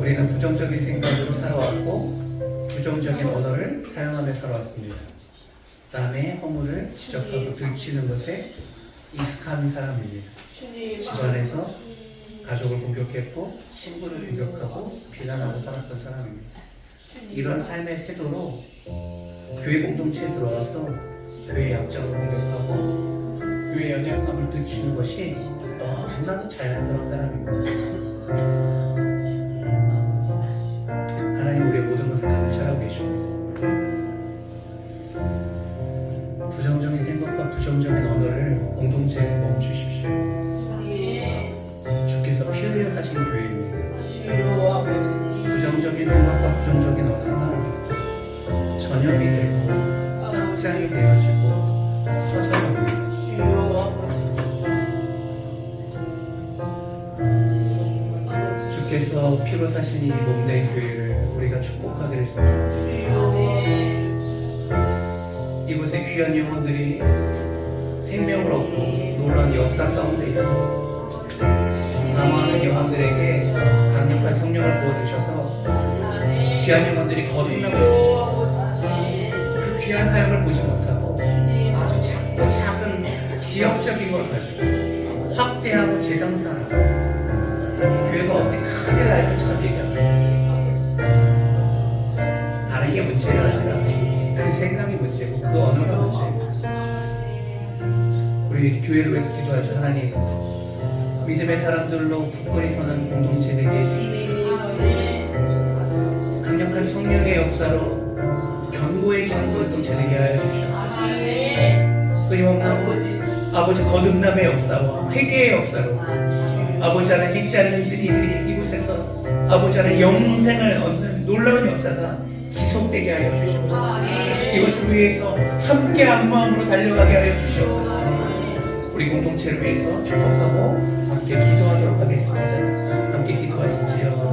우리는 부정적인 생각으로 살아왔고 부정적인 언어를 사용하며 살아왔습니다. 남의 허물을 지적하고 들추는 것에 익숙한 사람입니다. 집안에서 가족을 공격했고 친구를 공격하고 비난하고 살았던 사람입니다. 이런 삶의 태도로 교회 공동체에 들어와서 교회의 약점을 공격하고 교회의 연약함을 들추는 것이 너무나도 자연스러운 사람입니다. 하나님 우리의 모든 것을 감시하고 계십니다. 부정적인 생각과 부정적인 언어를 공동체에서 멈추십시오. 주께서 피 흘려 사신 교회입니다. 부정적인 생각과 부정적인 언어가 전염이 되고 확장이 되어지고 퍼져갑니다. 주께서 피로 사신 이 몸된 교회를 우리가 축복하기를 소원합니다. 이곳에 귀한 영혼들이 생명을 얻고 놀라운 역사 가운데 있습니다. 사모하는 영혼들에게 강력한 성령을 부어주셔서 귀한 영혼들이 거듭나고 있습니다. 그 귀한 사역을 보지 못하고 아주 작고 작은 지역적인 걸 가지고 확대하고 재생산하고 교회가 어떻게 크게 날 것처럼 얘기합니다. 다른 게 문제가 아니라 그 생각이 문제고 그 언어가 문제고, 우리 교회를 위해서 기도하죠. 하나님, 믿음의 사람들로 굳건히 서는 공동체 되게 해주십시오. 강력한 성령의 역사로 견고해지는 공동체 되게 하여 주시옵소서. 끊임없는 아버지 거듭남의 역사와 회개의 역사로 아버지 안에 믿지 않는 이들이 이곳에서 아버지 안에 영생을 얻는 놀라운 역사가 지속되게 하여 주시옵소서. 이것을 위해서 함께 한 마음으로 달려가게 하여 주시옵소서. 우리 공동체를 위해서 축복하고 함께 기도하도록 하겠습니다. 함께 기도하시지요.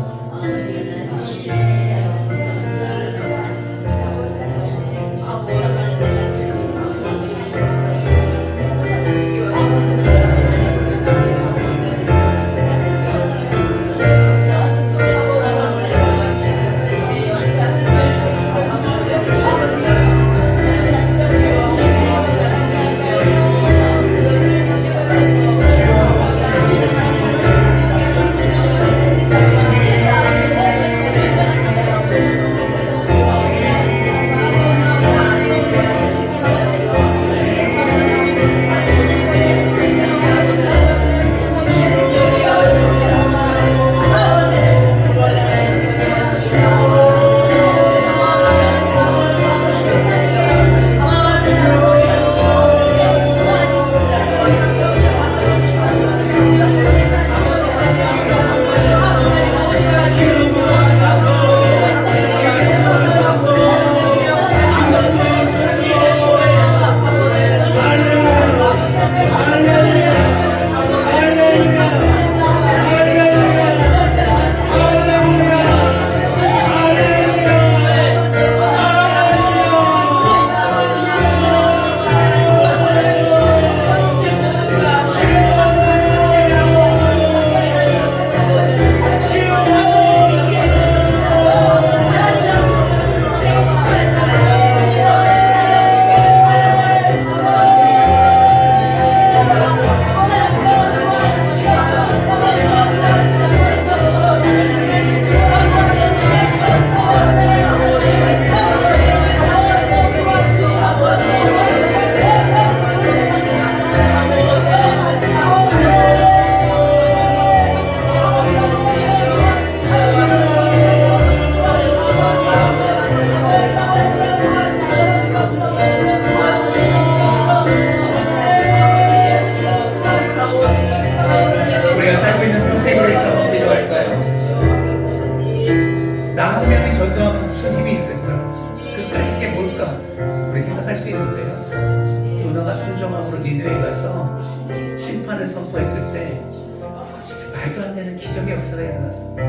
기적의 역사가 일어났습니다.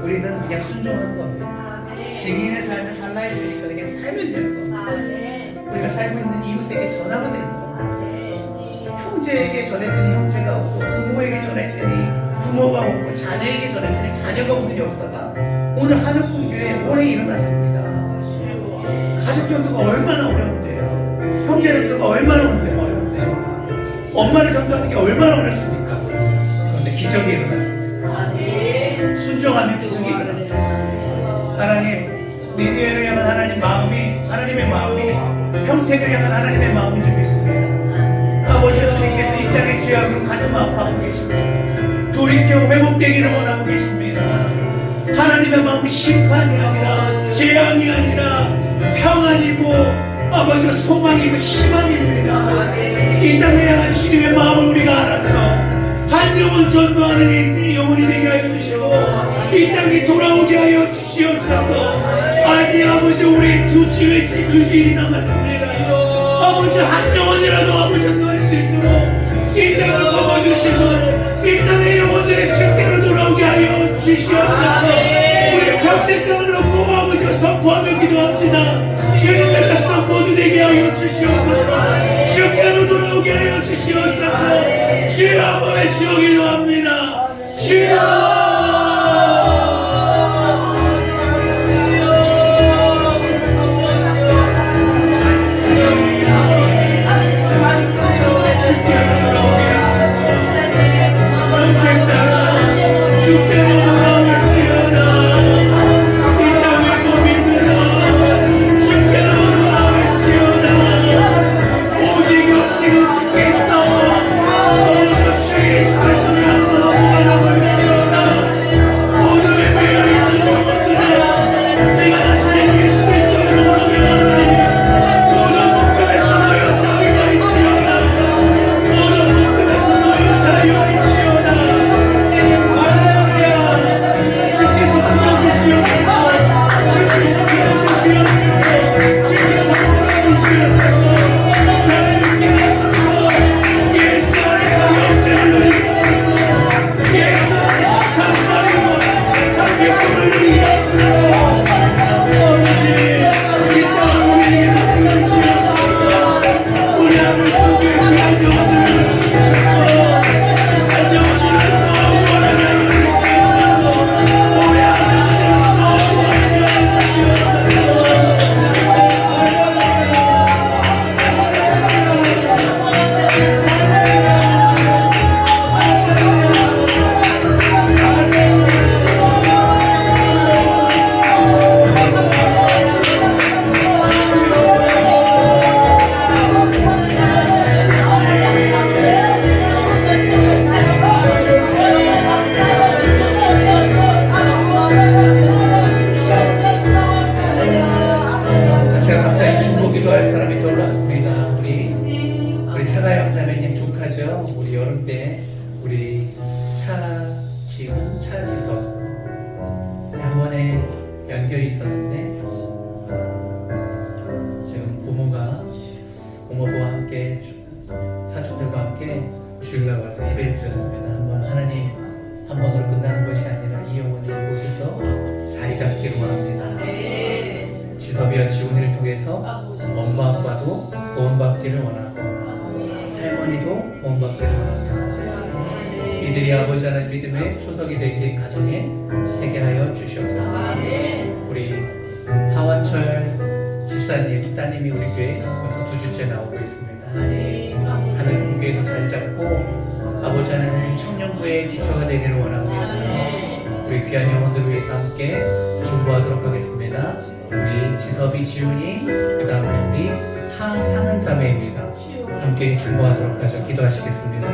우리는 그냥 순종하는 겁니다. 증인의 삶을 살라 했으니까 그냥 살면 되는 겁니다. 우리가 살고 있는 이웃에게 전하면 되는 겁니다. 형제에게 전했더니 형제가 오고 부모에게 전했더니 부모가 없고 자녀에게 전했더니 자녀가 없는 역사가 오늘 하늘풍교에 오래 일어났습니다. 가족 전도가 얼마나 어려운데요. 형제 전도가 얼마나 어려운데요. 엄마를 전도하는 게 얼마나 어렵습니까? 그런데 기적이 일어났습니다. 순종하면 기적이 일어납니다. 하나님, 니느웨를 향한 하나님의 마음이 평택을 향한 하나님의 마음이 좀 있습니다. 아버지 주님께서 이 땅의 죄악으로 가슴 아파하고 계십니다. 돌이켜 회복되기를 원하고 계십니다. 하나님의 마음이 심판이 아니라 재앙이 아니라 평안이고 아버지 소망이고 희망입니다. 이 땅을 향한 주님의 마음을 우리가 알아서 한 영혼 전도하는 영혼이 되게 하여 주시고 이 땅에 돌아오게 하여 주시옵소서. 아직 아버지 우리 두 주일이 남았습니다. 아버지 한 영혼이라도 아버지 전도할 수 있도록 이 땅을 뽑아주시고 이 땅의 영혼들이 주께로 돌아오게 하여 주시옵소서. 우리 평택 땅을 놓고 아버지 선포하며 기도합시다. 주님의 백성 모두 되게 하여 주시옵소서. 주께로 돌아오게 하여 주시옵소서. 주여 한번 외치고 기도합니다. 주여. 주일날 와서 예배를 드렸습니다. 한번 하나님 한 번으로 끝나는 것이 아니라 이 영혼이 이곳에서 자리 잡기를 원합니다. 지섭이와 지훈이를 통해서 엄마 아빠도 구원받기를 원하고 할머니도 구원받기를 원합니다. 이들이 아버지 하나님 믿음의 초석이 되기 가정에 되게 하여 주시옵소서. 우리 하완철 집사님 따님이 우리 교회에 벌써 2주째 나오고 있습니다. 하늘 공교에서 자리 잡고 아버지 하나님 청년부의 기초가 되기를 원합니다. 우리 귀한 영혼들을 위해서 함께 중보하도록 하겠습니다. 우리 지섭이 지훈이 그 다음에 우리 하상은 자매입니다. 함께 중보하도록 하죠. 기도하시겠습니다.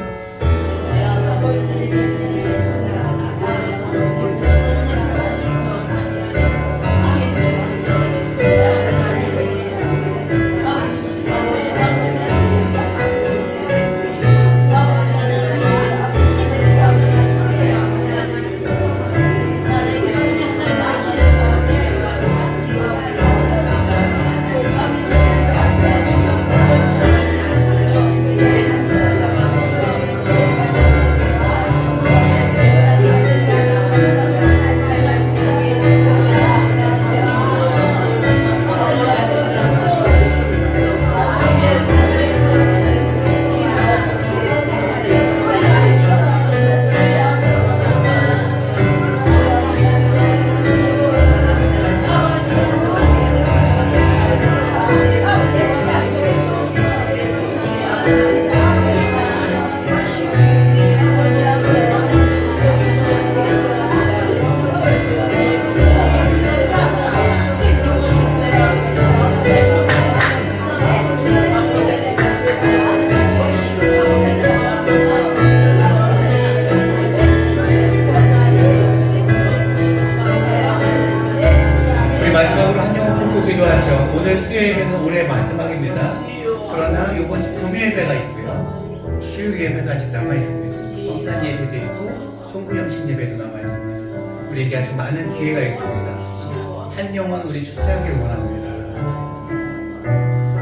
주일 예배가 아직 남아있습니다. 성탄 예배도 있고 송구영신 예배도 남아있습니다. 우리에게 아직 많은 기회가 있습니다. 한 영혼 우리 초대하기를 원합니다.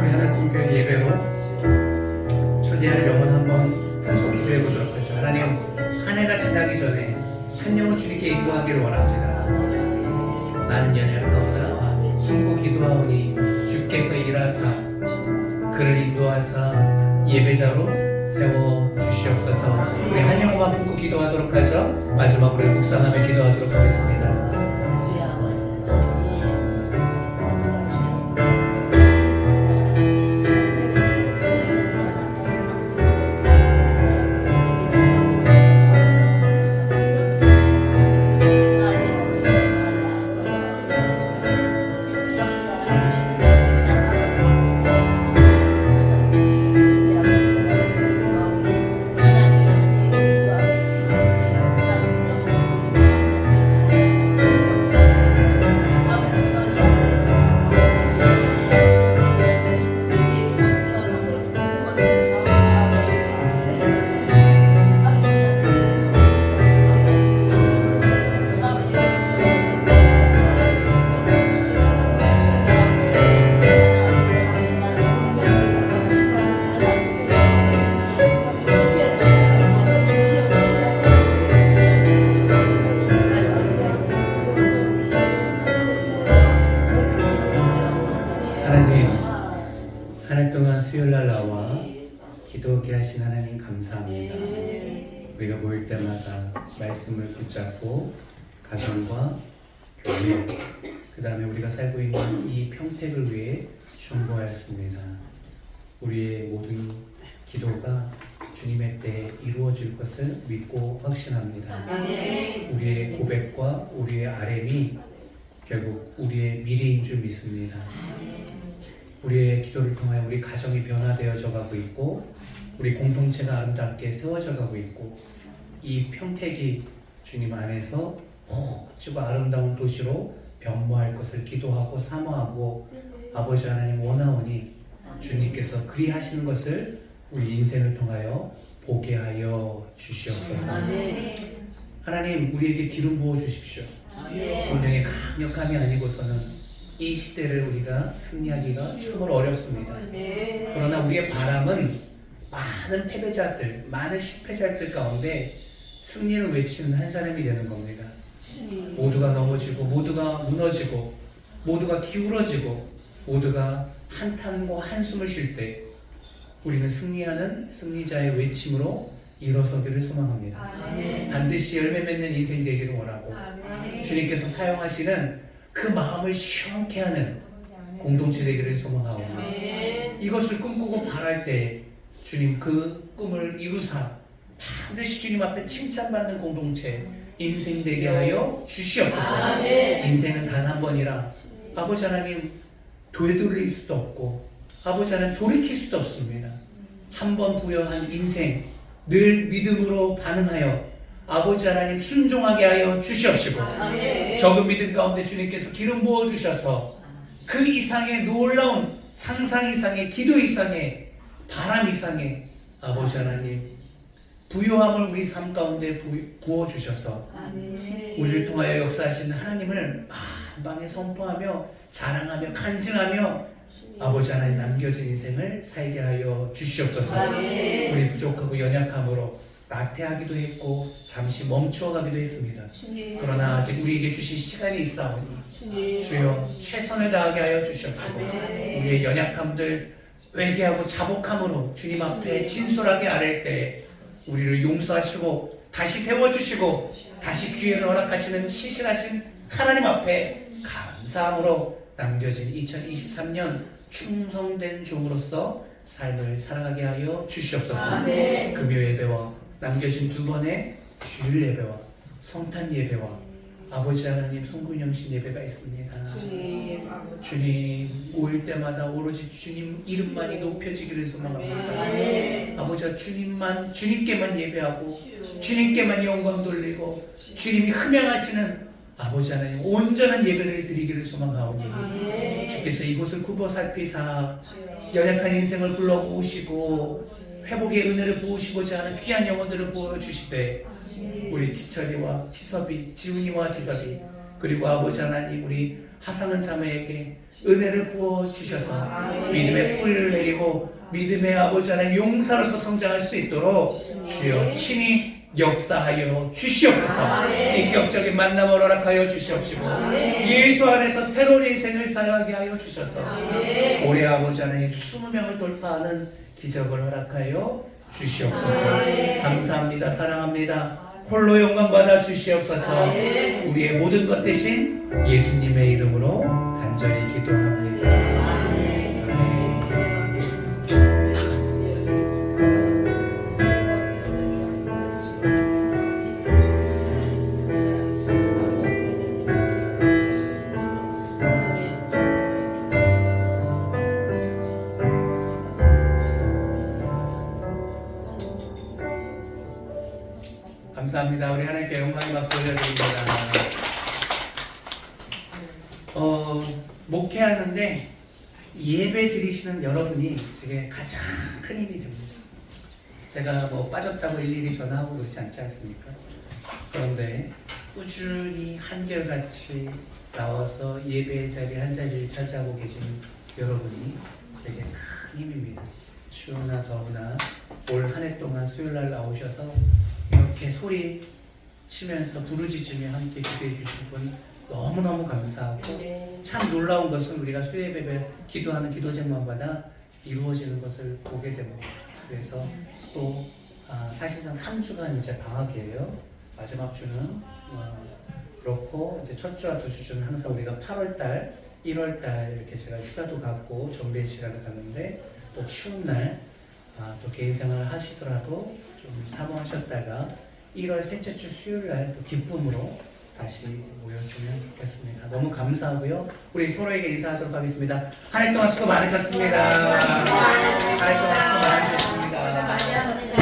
우리 하늘공교회 예배로 초대할 영혼 한번 다시 기도해 보도록 하죠. 하나님, 한 해가 지나기 전에 한 영혼 주님께 인도하기를 원합니다. 나는 연약하오나 숨고 기도하오니 주께서 일하사 그를 인도하사 예배자로 세워 주시옵소서. 우리 한 영혼만 품고 기도하도록 하죠. 마지막으로 묵상하며 기도하도록 하겠습니다. 한 해 동안 수요일날 나와 기도하게 하신 하나님 감사합니다. 우리가 모일 때마다 말씀을 붙잡고 가정과 교회, 그 다음에 우리가 살고 있는 이 평택을 위해 중보하였습니다. 우리의 모든 기도가 주님의 때에 이루어질 것을 믿고 확신합니다. 우리의 고백과 우리의 아뢰미 결국 우리의 미래인 줄 믿습니다. 우리의 기도를 통하여 우리 가정이 변화되어져 가고 있고 우리 공동체가 아름답게 세워져 가고 있고 이 평택이 주님 안에서 멋지고 아름다운 도시로 변모할 것을 기도하고 사모하고 아버지 하나님 원하오니 주님께서 그리하시는 것을 우리 인생을 통하여 보게 하여 주시옵소서. 하나님, 우리에게 기름 부어 주십시오. 분명히 강력함이 아니고서는 이 시대를 우리가 승리하기가 참으로 어렵습니다. 그러나 우리의 바람은 많은 패배자들, 많은 실패자들 가운데 승리를 외치는 한 사람이 되는 겁니다. 모두가 넘어지고 모두가 무너지고 모두가 기울어지고 모두가 한탄과 한숨을 쉴 때 우리는 승리하는 승리자의 외침으로 일어서기를 소망합니다. 반드시 열매 맺는 인생 되기를 원하고 주님께서 사용하시는 그 마음을 시원케 하는 공동체 되기를 소망하오니 이것을 꿈꾸고 바랄 때 주님 그 꿈을 이루사 반드시 주님 앞에 칭찬받는 공동체 인생 되게 하여 주시옵소서. 인생은 단 한 번이라 아버지 하나님 되돌릴 수도 없고 아버지 하나님 돌이킬 수도 없습니다. 한 번 부여한 인생 늘 믿음으로 반응하여 아버지 하나님 순종하게 하여 주시옵시고 적은 믿음 가운데 주님께서 기름 부어 주셔서 그 이상의 놀라운 상상 이상의 기도 이상의 바람 이상의 아버지 하나님 부요함을 우리 삶 가운데 부어 주셔서 우리를 통하여 역사하시는 하나님을 만방에 선포하며 자랑하며 간증하며 아버지 하나님 남겨진 인생을 살게 하여 주시옵소서. 우리 부족하고 연약함으로 나태하기도 했고 잠시 멈추어가기도 했습니다. 그러나 아직 우리에게 주신 시간이 있사오니 주여 최선을 다하게 하여 주시옵시고 우리의 연약함들 회개하고 자복함으로 주님 앞에 진솔하게 아랠 때 우리를 용서하시고 다시 세워주시고 다시 기회를 허락하시는 신실하신 하나님 앞에 감사함으로 남겨진 2023년 충성된 종으로서 삶을 살아가게 하여 주시옵소서. 금요 예배와 남겨진 두 번의 주일 예배와 성탄 예배와 아버지 하나님 송구영신 예배가 있습니다. 주님 모일 때마다 오로지 주님 이름만이 높여지기를 소망합니다. 아버지가 주님께만 예배하고 주님께만 영광 돌리고 주님이 흠양하시는 아버지 하나님 온전한 예배를 드리기를 소망하오니 주께서 이곳을 굽어 살피사 연약한 인생을 불러 모으시고 회복의 은혜를 부으시고자 하는 귀한 영혼들을 부어주시되 우리 지철이와 지섭이, 지훈이와 지섭이, 그리고 아버지 하나님 우리 하상은 자매에게 은혜를 부어주셔서 믿음의 뿌리를 내리고 믿음의 아버지 하나님 용사로서 성장할 수 있도록 주여 친히 역사하여 주시옵소서. 인격적인 만남을 허락하여 주시옵시고 예수 안에서 새로운 인생을 살아가게 하여 주셔서 올해 아버지 하나님 20명을 돌파하는 기적을 허락하여 주시옵소서. 감사합니다. 사랑합니다. 홀로 영광 받아 주시옵소서. 우리의 모든 것 대신 예수님의 이름으로 간절히 기도합니다. 감사합니다. 우리 하나님께 영광의 박수 올려드립니다. 목회하는데 예배 드리시는 여러분이 제게 가장 큰 힘이 됩니다. 제가 뭐 빠졌다고 일일이 전화하고 그러지 않지 않습니까? 그런데 꾸준히 한결같이 나와서 예배의 자리 한 자리를 차지하고 계신 여러분이 제게 큰 힘입니다. 추우나 더우나 올 한 해 동안 수요일날 나오셔서 이렇게 소리 치면서 부르짖으며 함께 기도해 주신 분 너무너무 감사하고 참 놀라운 것은 우리가 수요예배 기도하는 기도 제목마다 이루어지는 것을 보게 됩니다. 그래서 또 사실상 3주간 이제 방학이에요. 마지막 주는 그렇고 이제 첫 주와 두째 주는 항상 우리가 8월달, 1월달 이렇게 제가 휴가도 갔고 전배 시간을 갔는데 또 추운 날 또 개인 생활을 하시더라도 좀 사모하셨다가 1월 셋째 주 수요일 날 또 기쁨으로 다시 모였으면 좋겠습니다. 너무 감사하고요. 우리 서로에게 인사하도록 하겠습니다. 한 해 동안 수고 많으셨습니다. 한 해 동안 수고 많으셨습니다.